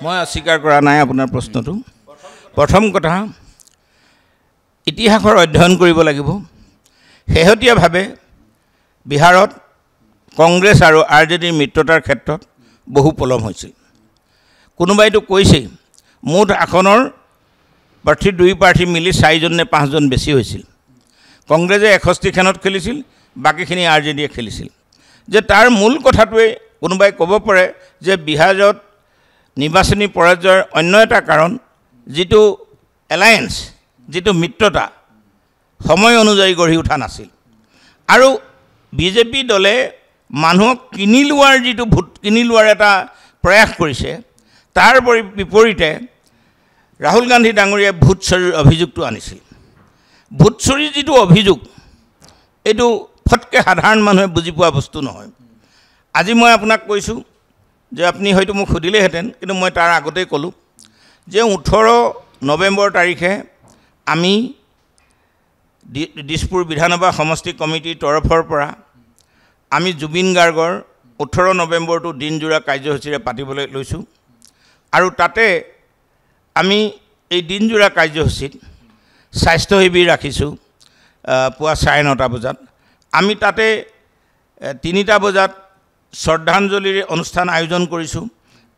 মই অস্বীকাৰ কৰা নাই আপোনাৰ প্ৰশ্নটো প্ৰথম কথা ইতিহাসৰ অধ্যয়ন কৰিব লাগিব শেহতীয়াভাৱে বিহাৰত কংগ্ৰেছ আৰু আৰজেডিৰ মিত্ৰতাৰ ক্ষেত্ৰত বহু পলম হৈছিল কোনোবাইতো কৈছেই মুঠ আসনৰ প্ৰাৰ্থী দুই প্ৰাৰ্থী মিলি 4জন নে 5জন বেছি হৈছিল কংগ্ৰেছে 61খনত খেলিছিল বাকীখিনি আৰজেডিয়ে খেলিছিল যে তাৰ মূল কথাটোৱে কোনোবাই ক'ব পাৰে যে বিহাৰত নিৰ্বাচনী পৰাজয়ৰ অন্য এটা কাৰণ যিটো এলায়েন্স যিটো মিত্ৰতা সময় অনুযায়ী গঢ়ি উঠা নাছিল আৰু বিজেপি দলে মানুহক কিনি লোৱাৰ যিটো ভোট কিনি লোৱাৰ এটা প্ৰয়াস কৰিছে তাৰ বিপৰীতে ৰাহুল গান্ধী ডাঙৰীয়াই ভোট চুৰিৰ অভিযোগটো আনিছিল ভোট চুৰিৰ যিটো অভিযোগ এইটো ফটকে সাধাৰণ মানুহে বুজি পোৱা বস্তু নহয় আজি মই আপোনাক কৈছোঁ যে আপুনি হয়তো মোক সুধিলেহেঁতেন কিন্তু মই তাৰ আগতেই ক'লোঁ যে 18 নৱেম্বৰ তাৰিখে আমি দিছপুৰ বিধানসভা সমষ্টি কমিটিৰ তৰফৰ পৰা আমি জুবিন গাৰ্গৰ 18 নৱেম্বৰটো দিনজোৰা কাৰ্যসূচীৰে পাতিবলৈ লৈছোঁ আৰু তাতে আমি এই দিনজোৰা কাৰ্যসূচীত স্বাস্থ্য শিবিৰ ৰাখিছোঁ পুৱা 9:30 বজাত আমি তাতে 3টা বজাত শ্ৰদ্ধাঞ্জলিৰ অনুষ্ঠান আয়োজন কৰিছোঁ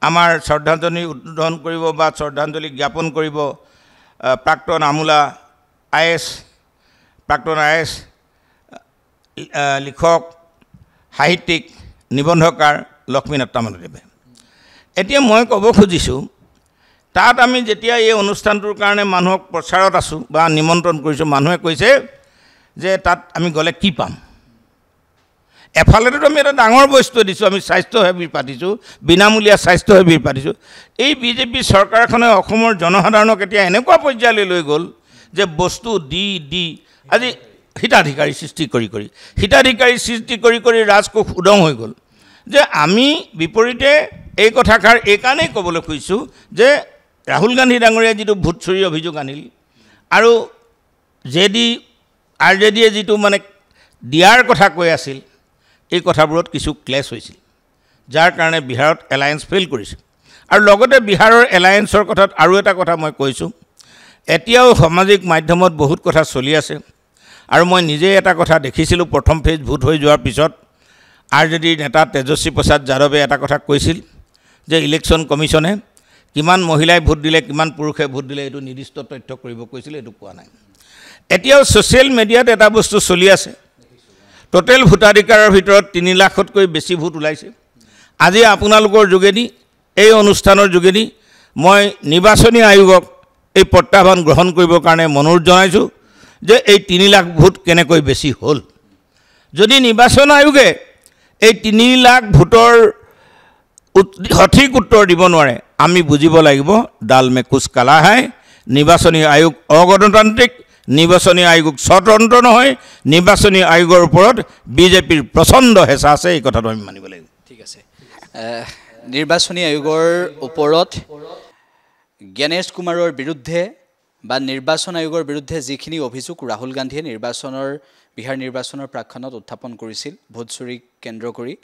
আমাৰ শ্ৰদ্ধাঞ্জলি উদ্বোধন কৰিব বা শ্ৰদ্ধাঞ্জলি জ্ঞাপন কৰিব প্ৰাক্তন আমোলা IAS প্ৰাক্তন IAS লিখক সাহিত্যিক নিবন্ধকাৰ লক্ষ্মীনাথ তামুলীদেৱে এতিয়া মই ক'ব খুজিছোঁ তাত আমি যেতিয়া এই অনুষ্ঠানটোৰ কাৰণে মানুহক প্ৰচাৰত আছোঁ বা নিমন্ত্ৰণ কৰিছোঁ মানুহে কৈছে যে তাত আমি গ'লে কি পাম এফালেতো আমি এটা ডাঙৰ বস্তু দিছোঁ আমি স্বাস্থ্য শিবিৰ পাতিছোঁ বিনামূলীয়া স্বাস্থ্য শিবিৰ পাতিছোঁ এই বিজেপি চৰকাৰখনে অসমৰ জনসাধাৰণক এতিয়া এনেকুৱা পৰ্যায়লৈ লৈ গ'ল যে বস্তু দি আজি হিতাধিকাৰী সৃষ্টি কৰি ৰাজকোষ উদং হৈ গ'ল যে আমি বিপৰীতে এই কথাষাৰ এইকাৰণেই ক'বলৈ খুজিছোঁ যে ৰাহুল গান্ধী ডাঙৰীয়াই যিটো ভোট চুৰিৰ অভিযোগ আনিল আৰু আৰজেডিয়ে যিটো মানে দিয়াৰ কথা কৈ আছিল এই কথাবোৰত কিছু ক্লেছ হৈছিল যাৰ কাৰণে বিহাৰত এলায়েন্স ফেইল কৰিছিল আৰু লগতে বিহাৰৰ এলায়েন্সৰ কথাত আৰু এটা কথা মই কৈছোঁ এতিয়াও সামাজিক মাধ্যমত বহুত কথা চলি আছে আৰু মই নিজে এটা কথা দেখিছিলোঁ প্ৰথম ফেজ ভোট হৈ যোৱাৰ পিছত আৰজেডিৰ নেতা তেজস্বী প্ৰসাদ যাদৱে এটা কথা কৈছিল যে ইলেকশ্যন কমিশ্যনে কিমান মহিলাই ভোট দিলে কিমান পুৰুষে ভোট দিলে এইটো নিৰ্দিষ্ট তথ্য কৰিব কৈছিল এইটো কোৱা নাই এতিয়াও ছ'চিয়েল মিডিয়াত এটা বস্তু চলি আছে টোটেল ভোটাধিকাৰৰ ভিতৰত 3 লাখতকৈ বেছি ভোট ওলাইছে আজি আপোনালোকৰ যোগেদি এই অনুষ্ঠানৰ যোগেদি মই নিৰ্বাচনী আয়োগক এই প্ৰত্যাহ্বান গ্ৰহণ কৰিবৰ কাৰণে অনুৰোধ জনাইছোঁ যে এই 3 লাখ ভোট কেনেকৈ বেছি হ'ল যদি নিৰ্বাচন আয়োগে এই 3 লাখ ভোটৰ সঠিক উত্তৰ দিব নোৱাৰে আমি বুজিব লাগিব ডাল মে কুছ কালা है নিৰ্বাচনী আয়োগ অগণতান্ত্ৰিক নিৰ্বাচনী আয়োগ স্বতন্ত্ৰ নহয় নিৰ্বাচনী আয়োগৰ ওপৰত বিজেপিৰ প্ৰচণ্ড হেঁচা আছে এই কথাটো আমি মানিব লাগিব ঠিক আছে নিৰ্বাচনী আয়োগৰ ওপৰত জ্ঞানেশ কুমাৰৰ বিৰুদ্ধে বা নিৰ্বাচন আয়োগৰ বিৰুদ্ধে যিখিনি অভিযোগ ৰাহুল গান্ধীয়ে বিহাৰ নিৰ্বাচনৰ প্ৰাক্ষণত উত্থাপন কৰিছিল ভোট চুৰি কেন্দ্ৰ কৰি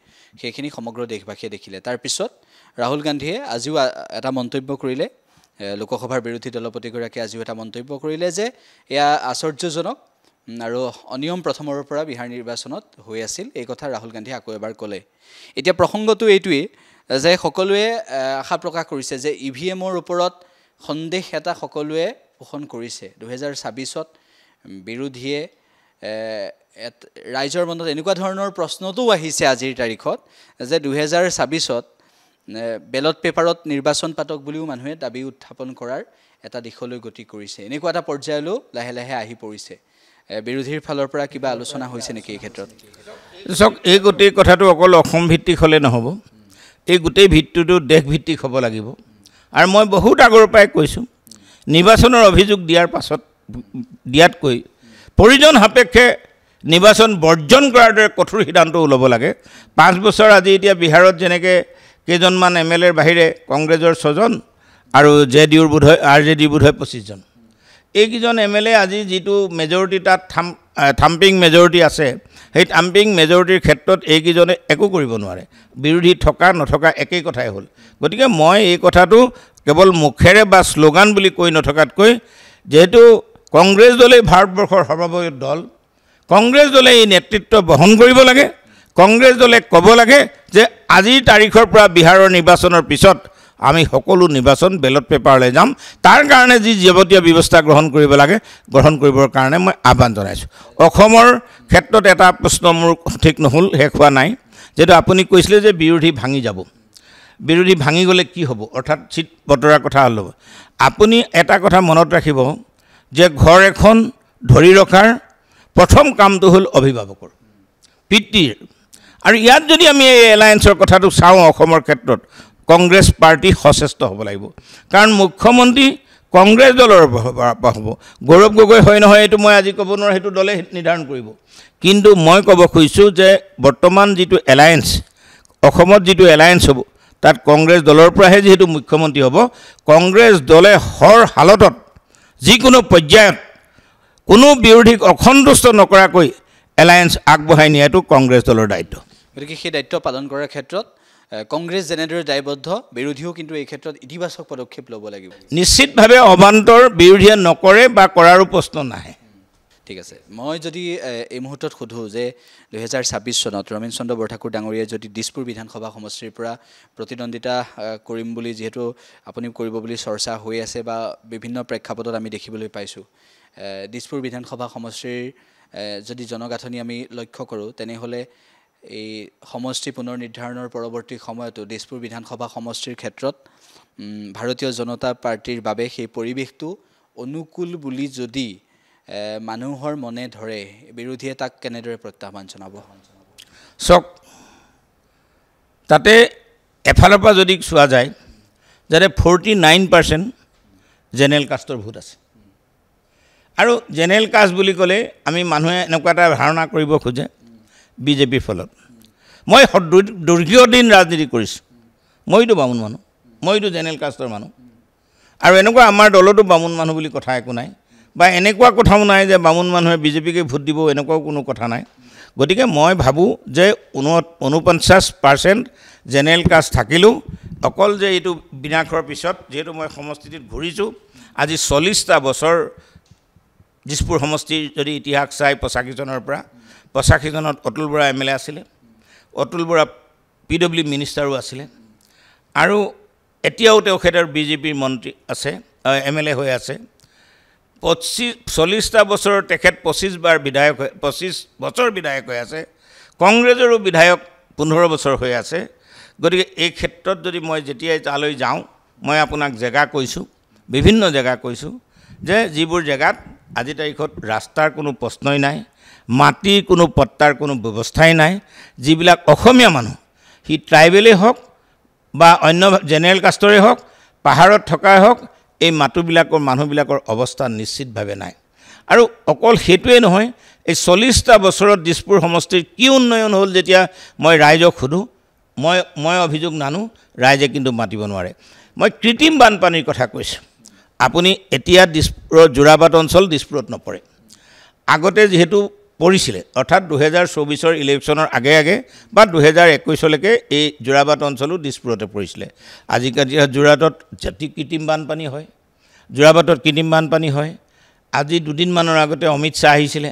সেইখিনি সমগ্ৰ দেশবাসীয়ে দেখিলে তাৰ পিছত ৰাহুল গান্ধীয়ে আজিও এটা মন্তব্য কৰিলে লোকসভাৰ বিৰোধী দলপতিগৰাকীয়ে আজিও এটা মন্তব্য কৰিলে যে এয়া আশ্চৰ্যজনক আৰু অনিয়ম প্ৰথমৰ পৰা বিহাৰ নিৰ্বাচনত হৈ আছিল এই কথা ৰাহুল গান্ধীয়ে আকৌ এবাৰ ক'লে এতিয়া প্ৰসংগটো এইটোৱেই যে সকলোৱে আশা প্ৰকাশ কৰিছে যে ইভিএমৰ ওপৰত সন্দেহ এটা সকলোৱে পোষণ কৰিছে 2026ত বিৰোধীয়ে ৰাইজৰ মনত এনেকুৱা ধৰণৰ প্ৰশ্নটো আহিছে আজিৰ তাৰিখত যে 2026ত বেলট পেপাৰত নিৰ্বাচন পাতক বুলিও মানুহে দাবী উত্থাপন কৰাৰ এটা দিশলৈ গতি কৰিছে এনেকুৱা এটা পৰ্যায়লৈ লাহে লাহে আহি পৰিছে বিৰোধীৰ ফালৰ পৰা কিবা আলোচনা হৈছে নেকি এই ক্ষেত্ৰত চাওক এই গোটেই কথাটো অকল অসম ভিত্তিক হ'লে নহ'ব এই গোটেই ভিত্তিটো দেশ ভিত্তিক হ'ব লাগিব আৰু মই বহুত আগৰ পৰাই কৈছোঁ নিৰ্বাচনৰ অভিযোগ দিয়াতকৈ প্ৰয়োজন সাপেক্ষে নিৰ্বাচন বৰ্জন কৰাৰ দৰে কঠোৰ সিদ্ধান্ত ল'ব লাগে 5 বছৰ আজি এতিয়া বিহাৰত যেনেকৈ কেইজনমান MLAৰ বাহিৰে কংগ্ৰেছৰ 6জন আৰু JDUৰ বোধহয় RJD বোধহয় 25জন এইকেইজন MLA আজি যিটো মেজৰিটি তাত থাম্পিং মেজৰিটি আছে সেই থাম্পিং মেজৰিটিৰ ক্ষেত্ৰত এইকেইজনে একো কৰিব নোৱাৰে বিৰোধী থকা নথকা একেই কথাই হ'ল গতিকে মই এই কথাটো কেৱল মুখেৰে বা শ্লোগান বুলি কৈ নথকাতকৈ যেহেতু কংগ্ৰেছ দলেই ভাৰতবৰ্ষৰ সৰ্ববৃহৎ দল কংগ্ৰেছ দলে এই নেতৃত্ব বহন কৰিব লাগে কংগ্ৰেছ দলে ক'ব লাগে যে আজিৰ তাৰিখৰ পৰা বিহাৰৰ নিৰ্বাচনৰ পিছত আমি সকলো নিৰ্বাচন বেলট পেপাৰলৈ যাম তাৰ কাৰণে যি যাৱতীয় ব্যৱস্থা গ্ৰহণ কৰিব লাগে গ্ৰহণ কৰিবৰ কাৰণে মই আহ্বান জনাইছোঁ অসমৰ ক্ষেত্ৰত এটা প্ৰশ্ন মোৰ ঠিক নহ'ল শেষ হোৱা নাই যেটো আপুনি কৈছিলে যে বিৰোধী ভাঙি যাব বিৰোধী ভাঙি গ'লে কি হ'ব অৰ্থাৎ চিট বতৰাৰ কথা হ'ল আপুনি এটা কথা মনত ৰাখিব যে ঘৰ এখন ধৰি ৰখাৰ প্ৰথম কামটো হ'ল অভিভাৱকৰ পিতৃৰ আৰু ইয়াত যদি আমি এই এলায়েন্সৰ কথাটো চাওঁ অসমৰ ক্ষেত্ৰত কংগ্ৰেছ পাৰ্টি সচেষ্ট হ'ব লাগিব কাৰণ মুখ্যমন্ত্ৰী কংগ্ৰেছ দলৰ পৰা হ'ব গৌৰৱ গগৈ হয় নহয় এইটো মই আজি ক'ব নোৱাৰোঁ সেইটো দলে নিৰ্ধাৰণ কৰিব কিন্তু মই ক'ব খুজিছোঁ যে বৰ্তমান যিটো এলায়েন্স অসমত যিটো এলায়েন্স হ'ব তাত কংগ্ৰেছ দলৰ পৰাহে যিহেতু মুখ্যমন্ত্ৰী হ'ব কংগ্ৰেছ দলে হৰ হালতত যিকোনো পৰ্যায়ত কোনো বিৰোধীক অসন্তুষ্ট নকৰাকৈ এলায়েন্স আগবঢ়াই নিয়াটো কংগ্ৰেছ দলৰ দায়িত্ব গতিকে সেই দায়িত্ব পালন কৰাৰ ক্ষেত্ৰত কংগ্ৰেছ যেনেদৰে দায়বদ্ধ বিৰোধীও কিন্তু এই ক্ষেত্ৰত ইতিবাচক পদক্ষেপ ল'ব লাগিব নিশ্চিতভাৱে অবান্তৰ বিৰোধীয়ে নকৰে বা কৰাৰো প্ৰশ্ন নাহে ঠিক আছে মই যদি এই মুহূৰ্তত সোধোঁ যে 2026 চনত ৰমেন চন্দ্ৰ বৰঠাকুৰ ডাঙৰীয়াই যদি দিছপুৰ বিধানসভা সমষ্টিৰ পৰা প্ৰতিদ্বন্দ্বিতা কৰিম বুলি যিহেতু আপুনি কৰিব বুলি চৰ্চা হৈ আছে বা বিভিন্ন প্ৰেক্ষাপটত আমি দেখিবলৈ পাইছোঁ দিছপুৰ বিধানসভা সমষ্টিৰ যদি জনগাঁথনি আমি লক্ষ্য কৰোঁ তেনেহ'লে এই সমষ্টি পুনৰ নিৰ্ধাৰণৰ পৰৱৰ্তী সময়তো দিছপুৰ বিধানসভা সমষ্টিৰ ক্ষেত্ৰত ভাৰতীয় জনতা পাৰ্টিৰ বাবে সেই পৰিৱেশটো অনুকূল বুলি যদি মানুহৰ মনে ধৰে বিৰোধীয়ে তাক কেনেদৰে প্ৰত্যাহ্বান জনাব চক তাতে এফালৰ পৰা যদি চোৱা যায় যাতে 49% জেনেৰেল কাষ্টৰ ভোট আছে আৰু জেনেৰেল কাষ্ট বুলি ক'লে আমি মানুহে এনেকুৱা এটা ধাৰণা কৰিব খোজে বিজেপিৰ ফলত মই দীৰ্ঘদিন ৰাজনীতি কৰিছোঁ মইতো বামুণ মানুহ মইতো জেনেৰেল কাষ্টৰ মানুহ আৰু এনেকুৱা আমাৰ দলতো বামুণ মানুহ বুলি কথা একো নাই বা এনেকুৱা কথাও নাই যে বামুণ মানুহে বিজেপিকে ভোট দিব এনেকুৱাও কোনো কথা নাই গতিকে মই ভাবোঁ যে 49% জেনেৰেল কাষ্ট থাকিলেও অকল যে এইটো বিনাশৰ পিছত যিহেতু মই সমষ্টিটিত ঘূৰিছোঁ আজি 40টা বছৰ দিছপুৰ সমষ্টিৰ যদি ইতিহাস চাই 85 চনৰ পৰা 85 চনত অতুল বৰা MLA আছিলে অতুল বৰা PW মিনিষ্টাৰো আছিলে আৰু এতিয়াও তেখেতৰ বিজেপিৰ মন্ত্ৰী আছে MLA হৈ আছে 40টা বছৰ তেখেত 25 বছৰ বিধায়ক হৈ আছে কংগ্ৰেছৰো বিধায়ক 15 বছৰ হৈ আছে গতিকে এই ক্ষেত্ৰত যদি মই যেতিয়াই তালৈ যাওঁ মই আপোনাক জেগা কৈছোঁ বিভিন্ন জেগা কৈছোঁ যে যিবোৰ জেগাত আজি তাৰিখত ৰাস্তাৰ কোনো প্ৰশ্নই নাই মাটিৰ কোনো পট্টাৰ কোনো ব্যৱস্থাই নাই যিবিলাক অসমীয়া মানুহ হি ট্ৰাইবেলেই হওক বা অন্য জেনেৰেল কাষ্টৰে হওক পাহাৰত থকাই হওক এই মাটিবিলাকৰ মানুহবিলাকৰ অৱস্থা নিশ্চিতভাৱে নাই আৰু অকল সেইটোৱে নহয় এই 40টা বছৰত দিছপুৰ সমষ্টিৰ কি উন্নয়ন হ'ল যেতিয়া মই ৰাইজক সোধোঁ মই অভিযোগ নানো ৰাইজে কিন্তু মাতিব নোৱাৰে মই কৃত্ৰিম বানপানীৰ কথা কৈছোঁ আপুনি এতিয়া দিছপুৰৰ জোৰাবাট অঞ্চল দিছপুৰত নপৰে আগতে যিহেতু পৰিছিলে অৰ্থাৎ 2024 ইলেকশ্যনৰ আগে বা 2021লৈকে এই জোৰাবাট অঞ্চলো দিছপুৰতে পৰিছিলে আজিকালি জোৰাবাটত কৃত্ৰিম বানপানী হয় জোৰাবাটত কৃত্ৰিম বানপানী হয় আজি দুদিনমানৰ আগতে অমিত শ্বাহ আহিছিলে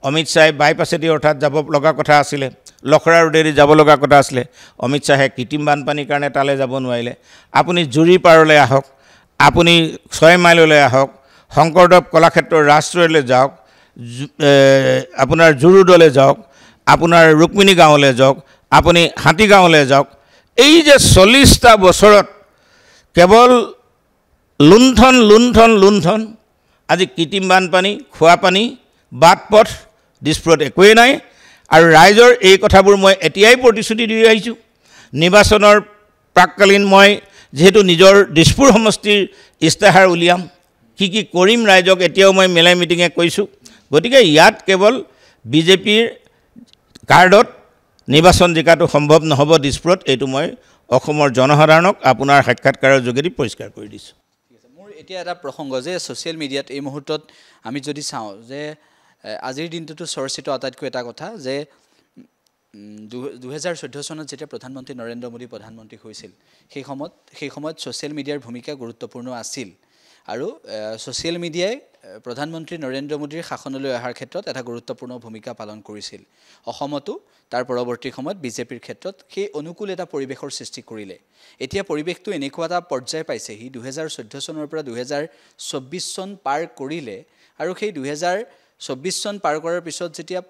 অমিত শ্বাহে বাইপাছেদি অৰ্থাৎ যাব লগা কথা আছিলে, লখৰা ৰোডেদি যাব লগা কথা আছিলে, অমিত শ্বাহে কৃত্ৰিম বানপানীৰ কাৰণে তালৈ যাব নোৱাৰিলে। আপুনি জুৰি পাৰলৈ আহক, আপুনি 6 মাইললৈ আহক, শংকৰদেৱ কলাক্ষেত্ৰৰ ৰাষ্ট্ৰীয়লৈ যাওক, আপোনাৰ জুৰুডলৈ যাওক, আপোনাৰ ৰুক্মিণী গাঁৱলৈ যাওক, আপুনি হাতীগাঁৱলৈ যাওক। এই যে 40টা বছৰত কেৱল লুণ্ঠন লুণ্ঠন লুণ্ঠন, আজি কৃত্ৰিম বানপানী, খোৱা পানী, বাট পথ, দিছপুৰত একোৱেই নাই। আৰু ৰাইজৰ এই কথাবোৰ মই এতিয়াই প্ৰতিশ্ৰুতি দি আহিছোঁ। নিৰ্বাচনৰ প্ৰাককালীন মই যিহেতু নিজৰ দিছপুৰ সমষ্টিৰ ইস্তাহাৰ উলিয়াম, কি কি কৰিম ৰাইজক এতিয়াও মই মেলাই মিটিঙে কৈছোঁ। গতিকে ইয়াত কেৱল বিজেপিৰ কাৰ্ডত নিৰ্বাচন জিকাটো সম্ভৱ নহ'ব দিছপুৰত, এইটো মই অসমৰ জনসাধাৰণক আপোনাৰ সাক্ষাৎকাৰৰ যোগেদি পৰিষ্কাৰ কৰি দিছোঁ। মোৰ এতিয়া এটা প্ৰসংগ যে ছ'চিয়েল মিডিয়াত এই মুহূৰ্তত আমি যদি চাওঁ যে আজিৰ দিনটোতো চৰ্চিত আটাইতকৈ এটা কথা যে 2014 চনত যেতিয়া প্ৰধানমন্ত্ৰী নৰেন্দ্ৰ মোদী প্ৰধানমন্ত্ৰী হৈছিল সেই সময়ত ছ'চিয়েল মিডিয়াৰ ভূমিকা গুৰুত্বপূৰ্ণ আছিল আৰু ছ'চিয়েল মিডিয়াই প্ৰধানমন্ত্ৰী নৰেন্দ্ৰ মোদীৰ শাসনলৈ অহাৰ ক্ষেত্ৰত এটা গুৰুত্বপূৰ্ণ ভূমিকা পালন কৰিছিল। অসমতো তাৰ পৰৱৰ্তী সময়ত বিজেপিৰ ক্ষেত্ৰত সেই অনুকূল এটা পৰিৱেশৰ সৃষ্টি কৰিলে। এতিয়া পৰিৱেশটো এনেকুৱা এটা পৰ্যায় পাইছেহি 2014 চনৰ পৰা 2024 চন পাৰ কৰিলে আৰু সেই 2024 চন পাৰ কৰাৰ পিছত যেতিয়া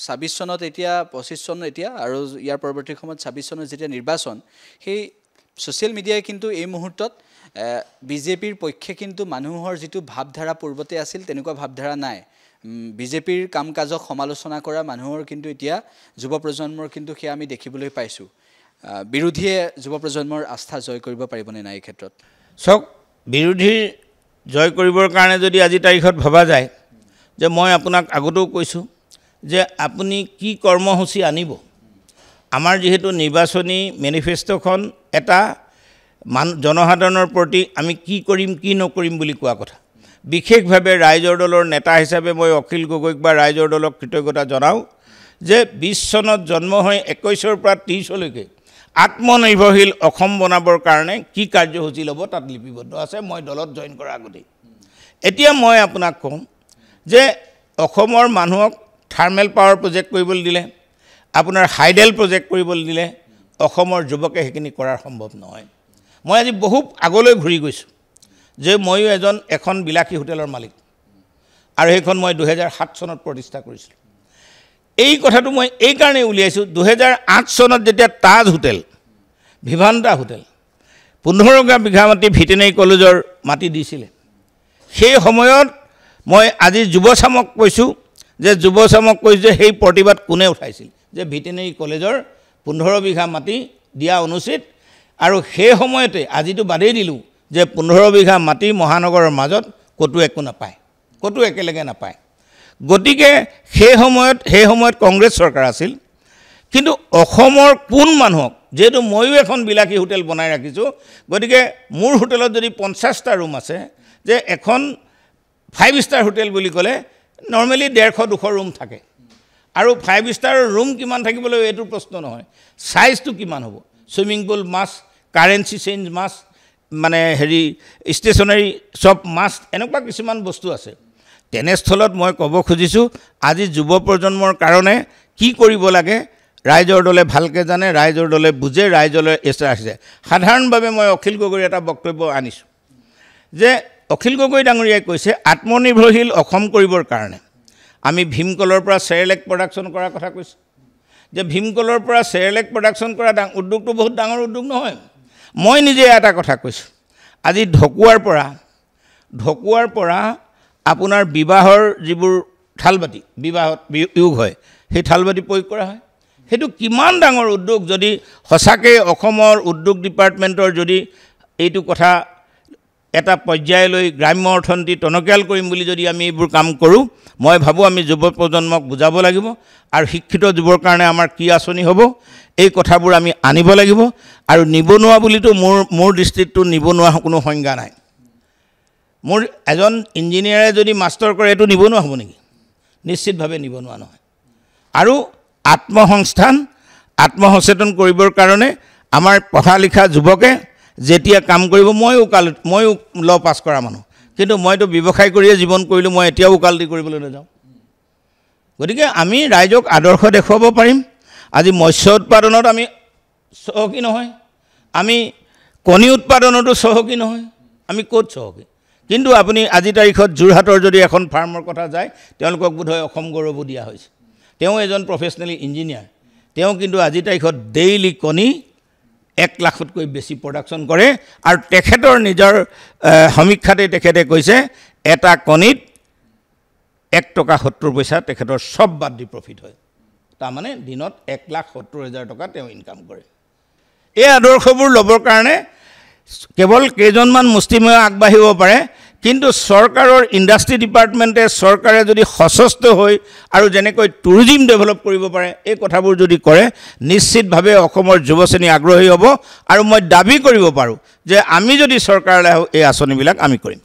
26 চনত এতিয়া 25 চন এতিয়া আৰু ইয়াৰ পৰৱৰ্তী সময়ত 26 চনত যেতিয়া নিৰ্বাচন, সেই ছ'চিয়েল মিডিয়াই কিন্তু এই মুহূৰ্তত বিজেপিৰ পক্ষে কিন্তু মানুহৰ যিটো ভাৱধাৰা পূৰ্বতে আছিল তেনেকুৱা ভাৱধাৰা নাই। বিজেপিৰ কাম কাজক সমালোচনা কৰা মানুহৰ কিন্তু এতিয়া যুৱ প্ৰজন্মৰ কিন্তু সেয়া আমি দেখিবলৈ পাইছোঁ। বিৰোধীয়ে যুৱ প্ৰজন্মৰ আস্থা জয় কৰিব পাৰিবনে নাই এই ক্ষেত্ৰত? চাওক, বিৰোধী জয় কৰিবৰ কাৰণে যদি আজি তাৰিখত ভবা যায় যে মই আপোনাক আগতেও কৈছোঁ যে আপুনি কি কৰ্মসূচী আনিব। আমাৰ যিহেতু নিৰ্বাচনী মেনিফেষ্টোখন এটা জনসাধাৰণৰ প্ৰতি আমি কি কৰিম কি নকৰিম বুলি কোৱা কথা। বিশেষভাৱে ৰাইজৰ দলৰ নেতা হিচাপে মই অখিল গগৈক বা ৰাইজৰ দলক কৃতজ্ঞতা জনাওঁ যে 20 চনত জন্ম হৈ 21ৰ পৰা 30লৈকে আত্মনিৰ্ভৰশীল অসম বনাবৰ কাৰণে কি কাৰ্যসূচী ল'ব তাত লিপিবদ্ধ আছে মই দলত জইন কৰাৰ আগতেই। এতিয়া মই আপোনাক কওঁ যে অসমৰ মানুহক থাৰ্মেল পাৱাৰ প্ৰজেক্ট কৰিবলৈ দিলে, আপোনাৰ হাইডেল প্ৰজেক্ট কৰিবলৈ দিলে, অসমৰ যুৱকে সেইখিনি কৰাৰ সম্ভৱ নহয়। মই আজি বহু আগলৈ ঘূৰি গৈছোঁ যে ময়ো এখন বিলাসী হোটেলৰ মালিক আৰু সেইখন মই 2007 চনত প্ৰতিষ্ঠা কৰিছিলোঁ। এই কথাটো মই এই কাৰণে উলিয়াইছোঁ, 2008 চনত যেতিয়া তাজ হোটেল, ভিভান্তা হোটেল 15 বিঘা মাটি ভেটেনেৰী কলেজৰ মাটি দিছিলে, সেই সময়ত মই আজি যুৱচামক কৈছোঁ যে সেই প্ৰতিবাদ কোনে উঠাইছিল যে ভেটেনেৰী কলেজৰ 15 বিঘা মাটি দিয়া অনুচিত। আৰু সেই সময়তে আজিতো বাদেই দিলোঁ যে 15 বিঘা মাটি মহানগৰৰ মাজত ক'তো একো নাপায়, ক'তো একেলগে নাপায়। গতিকে সেই সময়ত কংগ্ৰেছ চৰকাৰ আছিল। কিন্তু অসমৰ কোন মানুহক, যেহেতু ময়ো এখন বিলাসী হোটেল বনাই ৰাখিছোঁ, গতিকে মোৰ হোটেলত যদি 50টা ৰুম আছে, যে এখন 5 ষ্টাৰ হোটেল বুলি ক'লে নৰ্মেলি 150-200 ৰুম থাকে। আৰু 5 ষ্টাৰৰ ৰুম কিমান থাকিব লাগিব এইটো প্ৰশ্ন নহয়, চাইজটো কিমান হ'ব, ছুইমিং পুল মাছ, কাৰেঞ্চি চেঞ্জ মাছ, মানে ষ্টেচনাৰী চব মাছ, এনেকুৱা কিছুমান বস্তু আছে। তেনেস্থলত মই ক'ব খুজিছোঁ আজি যুৱ প্ৰজন্মৰ কাৰণে কি কৰিব লাগে ৰাইজৰ দলে ভালকৈ জানে, ৰাইজৰ দলে বুজে, ৰাইজলৈ এষ্টাৰ ৰাখিছে। সাধাৰণভাৱে মই অখিল গগৈৰ এটা বক্তব্য আনিছোঁ যে অখিল গগৈ ডাঙৰীয়াই কৈছে আত্মনিৰ্ভৰশীল অসম কৰিবৰ কাৰণে আমি ভীমকলৰ পৰা চেৰেলেক প্ৰডাকশ্যন কৰাৰ কথা কৈছোঁ। যে ভীমকলৰ পৰা চেৰেলেক প্ৰডাকশ্যন কৰা উদ্যোগটো বহুত ডাঙৰ উদ্যোগ নহয়। মই নিজে এটা কথা কৈছোঁ, আজি ঢকুৱাৰ পৰা আপোনাৰ বিবাহৰ যিবোৰ থালবাতি, বিবাহত বিয়োগ হয়, সেই থালবাতি প্ৰয়োগ কৰা হয়। সেইটো কিমান ডাঙৰ উদ্যোগ। যদি সঁচাকৈ অসমৰ উদ্যোগ ডিপাৰ্টমেণ্টৰ যদি এইটো কথা এটা পৰ্যায়লৈ গ্ৰাম্য অৰ্থনীতি টনকিয়াল কৰিম বুলি যদি আমি এইবোৰ কাম কৰোঁ, মই ভাবোঁ আমি যুৱ প্ৰজন্মক বুজাব লাগিব আৰু শিক্ষিত যুৱৰ কাৰণে আমাৰ কি আঁচনি হ'ব এই কথাবোৰ আমি আনিব লাগিব। আৰু নিবনুৱা বুলিতো মোৰ দৃষ্টিততো নিবনুৱা কোনো সংজ্ঞা নাই। মোৰ এজন ইঞ্জিনিয়াৰে যদি মাষ্টাৰ কৰে এইটো নিবনুৱা হ'ব নেকি? নিশ্চিতভাৱে নিবনুৱা নহয়। আৰু আত্মসংস্থান, আত্মসচেতন কৰিবৰ কাৰণে আমাৰ পঢ়া লিখা যুৱকে যেতিয়া কাম কৰিব, ময়ো ল পাছ কৰা মানুহ, কিন্তু মইতো ব্যৱসায় কৰিয়ে জীৱন কৰিলোঁ, মই এতিয়াও উকালতি কৰিবলৈ নাযাওঁ। গতিকে আমি ৰাইজক আদৰ্শ দেখুৱাব পাৰিম আজি মৎস্য উৎপাদনত আমি চহকী নহয় আমি কণী উৎপাদনতো চহকী নহয় আমি ক'ত চহকী কিন্তু আপুনি আজি তাৰিখত যোৰহাটৰ যদি এখন ফাৰ্মৰ কথা যায় তেওঁলোকক বোধহয় অসম গৌৰৱ দিয়া হৈছে তেওঁ এজন প্ৰফেচনেল ইঞ্জিনিয়াৰ তেওঁ কিন্তু আজি তাৰিখত ডেইলি কণী 1 লাখতকৈ বেছি প্ৰডাকশ্যন কৰে আৰু তেখেতৰ নিজৰ সমীক্ষাতে তেখেতে কৈছে এটা কণীত 1 টকা 70 পইচা তেখেতৰ সব বাদ দি প্ৰফিট হয় তাৰমানে দিনত 1,70,000 টকা তেওঁ ইনকাম কৰে এই আদৰ্শবোৰ ল'বৰ কাৰণে কেৱল কেইজনমান মুষ্টিমেয় আগবাঢ়িব পাৰে কিন্তু চৰকাৰৰ ইণ্ডাষ্ট্ৰি ডিপাৰ্টমেণ্টে চৰকাৰে যদি সচেষ্ট হৈ আৰু যেনেকৈ টুৰিজিম ডেভেলপ কৰিব পাৰে এই কথাবোৰ যদি কৰে নিশ্চিতভাৱে অসমৰ যুৱশ্ৰেণী আগ্ৰহী হ'ব আৰু মই দাবী কৰিব পাৰোঁ যে আমি যদি চৰকাৰলৈ এই আঁচনিবিলাক আমি কৰিম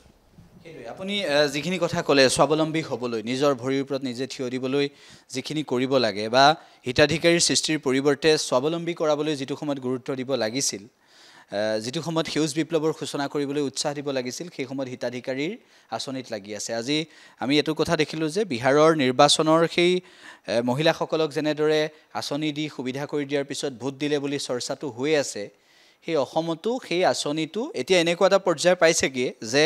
আপুনি যিখিনি কথা ক'লে স্বাৱলম্বী হ'বলৈ নিজৰ ভৰিৰ ওপৰত নিজে থিয় দিবলৈ যিখিনি কৰিব লাগে বা হিতাধিকাৰীৰ সৃষ্টিৰ পৰিৱৰ্তে স্বাৱলম্বী কৰাবলৈ যিটো সময়ত গুৰুত্ব দিব লাগিছিল যিটো সময়ত সেউজ বিপ্লৱৰ সূচনা কৰিবলৈ উৎসাহ দিব লাগিছিল সেই সময়ত হিতাধিকাৰীৰ আঁচনিত লাগি আছে আজি আমি এইটো কথা দেখিলোঁ যে বিহাৰৰ নিৰ্বাচনৰ সেই মহিলাসকলক যেনেদৰে আঁচনি দি সুবিধা কৰি দিয়াৰ পিছত ভোট দিলে বুলি চৰ্চাটো হৈ আছে সেই অসমতো সেই আঁচনিটো এতিয়া এনেকুৱা এটা পৰ্যায় পাইছেগৈ যে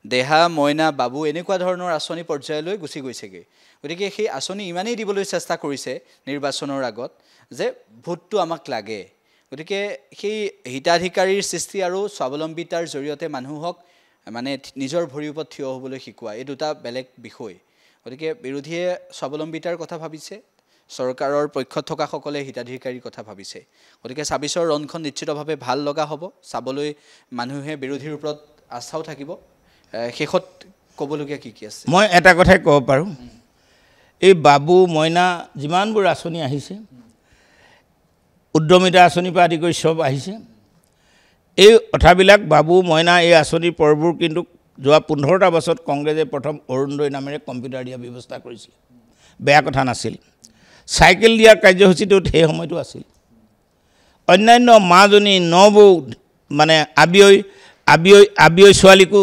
দেহা মইনা বাবু এনেকুৱা ধৰণৰ আঁচনি পৰ্যায়লৈ গুচি গৈছেগৈ গতিকে সেই আঁচনি ইমানেই দিবলৈ চেষ্টা কৰিছে নিৰ্বাচনৰ আগত যে ভোটটো আমাক লাগে গতিকে সেই হিতাধিকাৰীৰ সৃষ্টি আৰু স্বাৱলম্বিতাৰ জৰিয়তে মানুহক মানে নিজৰ ভৰিৰ ওপৰত থিয় হ'বলৈ শিকোৱা এই দুটা বেলেগ বিষয় গতিকে বিৰোধীয়ে স্বাৱলম্বিতাৰ কথা ভাবিছে চৰকাৰৰ পক্ষত থকা সকলে হিতাধিকাৰীৰ কথা ভাবিছে গতিকে ২৬ৰ ৰণখন নিশ্চিতভাৱে ভাল লগা হ'ব চাবলৈ মানুহে বিৰোধীৰ ওপৰত আস্থাও থাকিব শেষত ক'বলগীয়া কি কি আছে মই এটা কথাই ক'ব পাৰোঁ এই বাবু মইনা যিমানবোৰ আঁচনি আহিছে উদ্যমিতা আঁচনিৰ পৰা আদি কৰি সব আহিছে এই কথাবিলাক বাবু মইনা এই আঁচনিৰ পৰবোৰ কিন্তু যোৱা ১৫টা বছৰত কংগ্ৰেছে প্ৰথম অৰুণোদয় নামেৰে কম্পিউটাৰ দিয়া ব্যৱস্থা কৰিছিল বেয়া কথা নাছিল চাইকেল দিয়া কাৰ্যসূচীটোত সেই সময়টো আছিল অন্যান্য মাজনী নবৌ মানে আবিয়ৈ ছোৱালীকো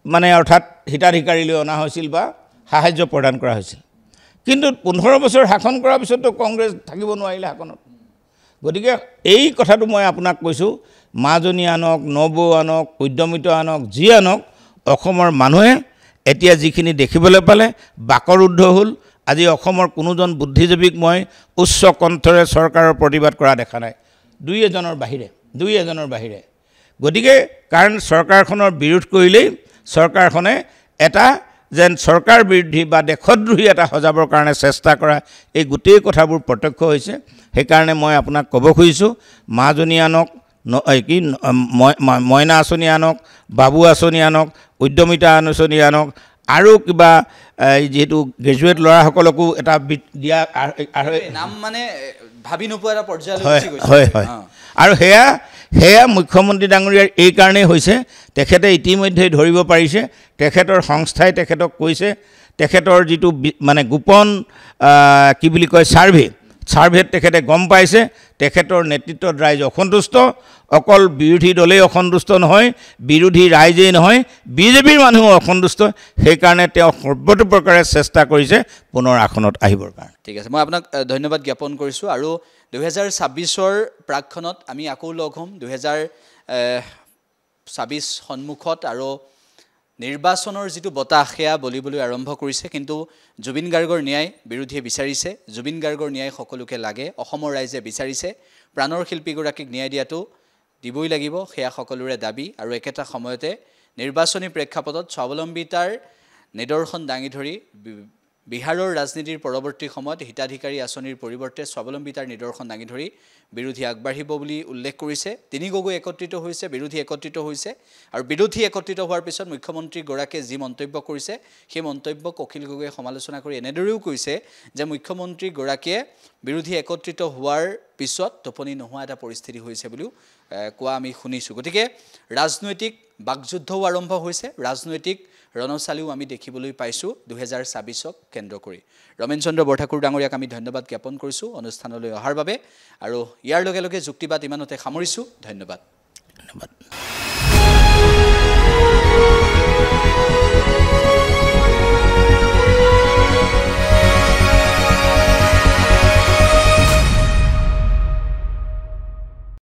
মানে অৰ্থাৎ হিতাধিকাৰীলৈ অনা হৈছিল বা সাহায্য প্ৰদান কৰা হৈছিল কিন্তু ১৫ বছৰ শাসন কৰাৰ পিছতো কংগ্ৰেছ থাকিব নোৱাৰিলে শাসনত গতিকে এই কথাটো মই আপোনাক কৈছোঁ মাজনী আনক নবৌ আনক উদ্যমিতা আনক যি আনক অসমৰ মানুহে এতিয়া যিখিনি দেখিবলৈ পালে বাকৰুদ্ধ হ'ল আজি অসমৰ কোনোজন বুদ্ধিজীৱীক মই উচ্চ কণ্ঠৰে চৰকাৰৰ প্ৰতিবাদ কৰা দেখা নাই দুই এজনৰ বাহিৰে গতিকে কাৰণ চৰকাৰখনৰ বিৰোধ কৰিলেই চৰকাৰখনে এটা যেন চৰকাৰ বিৰোধী বা দেশদ্ৰোহী এটা সজাবৰ কাৰণে চেষ্টা কৰা এই গোটেই কথাবোৰ প্ৰত্যক্ষ হৈছে সেইকাৰণে মই আপোনাক ক'ব খুজিছোঁ মাজনী আনক কি মইনা আঁচনি আনক বাবু আঁচনি আনক উদ্যমিতা আঁচনি আনক আৰু কিবা যেহেতু গ্ৰেজুৱেট ল'ৰাসকলকো এটা দিয়া নাম মানে ভাবি নোপোৱা এটা পৰ্যায়লৈ হয় আৰু সেয়া মুখ্যমন্ত্ৰী ডাঙৰীয়াৰ এই কাৰণেই হৈছে তেখেতে ইতিমধ্যে ধৰিব পাৰিছে তেখেতৰ সংস্থাই তেখেতক কৈছে তেখেতৰ যিটো মানে গোপন কি বুলি কয় ছাৰ্ভেত তেখেতে গম পাইছে তেখেতৰ নেতৃত্বত ৰাইজ অসন্তুষ্ট অকল বিৰোধী দলেই অসন্তুষ্ট নহয় বিৰোধী ৰাইজেই নহয় বিজেপিৰ মানুহো অসন্তুষ্ট সেইকাৰণে তেওঁ সৰ্বতোপ্ৰকাৰে চেষ্টা কৰিছে পুনৰ আসনত আহিবৰ কাৰণে ঠিক আছে মই আপোনাক ধন্যবাদ জ্ঞাপন কৰিছোঁ আৰু ২০২৬ৰ প্ৰাকখনত আমি আকৌ লগ হ'ম ২০২৬ সন্মুখত আৰু নিৰ্বাচনৰ যিটো বতাহ সেয়া বলিবলৈ আৰম্ভ কৰিছে কিন্তু জুবিন গাৰ্গৰ ন্যায় বিৰোধীয়ে বিচাৰিছে জুবিন গাৰ্গৰ ন্যায় সকলোকে লাগে অসমৰ ৰাইজে বিচাৰিছে প্ৰাণৰ শিল্পীগৰাকীক ন্যায় দিয়াটো দিবই লাগিব সেয়া সকলোৰে দাবী আৰু একেটা সময়তে নিৰ্বাচনী প্ৰেক্ষাপটত স্বাৱলম্বিতাৰ নিদৰ্শন দাঙি ধৰি বিহাৰৰ ৰাজনীতিৰ পৰৱৰ্তী সময়ত হিতাধিকাৰী আঁচনিৰ পৰিৱৰ্তে স্বাৱলম্বিতাৰ নিদৰ্শন দাঙি ধৰি বিৰোধী আগবাঢ়িব বুলি উল্লেখ কৰিছে তিনি গগৈ একত্ৰিত হৈছে বিৰোধী একত্ৰিত হৈছে আৰু বিৰোধী একত্ৰিত হোৱাৰ পিছত মুখ্যমন্ত্ৰীগৰাকীয়ে যি মন্তব্য কৰিছে সেই মন্তব্যক অখিল গগৈয়ে সমালোচনা কৰি এনেদৰেও কৈছে যে মুখ্যমন্ত্ৰীগৰাকীয়ে বিৰোধী একত্ৰিত হোৱাৰ পিছত টোপনি নোহোৱা এটা পৰিস্থিতি হৈছে বুলিও কোৱা আমি শুনিছোঁ গতিকে ৰাজনৈতিক বাকযুদ্ধও আৰম্ভ হৈছে ৰাজনৈতিক ৰণচালিও আমি দেখিবলৈ পাইছোঁ ২০২৬ক কেন্দ্ৰ কৰি ৰমেন চন্দ্ৰ বৰঠাকুৰ ডাঙৰীয়াক আমি ধন্যবাদ জ্ঞাপন কৰিছোঁ অনুষ্ঠানলৈ অহাৰ বাবে আৰু ইয়াৰ লগে লগে যুক্তিবাদ ইমানতে সামৰিছোঁ ধন্যবাদ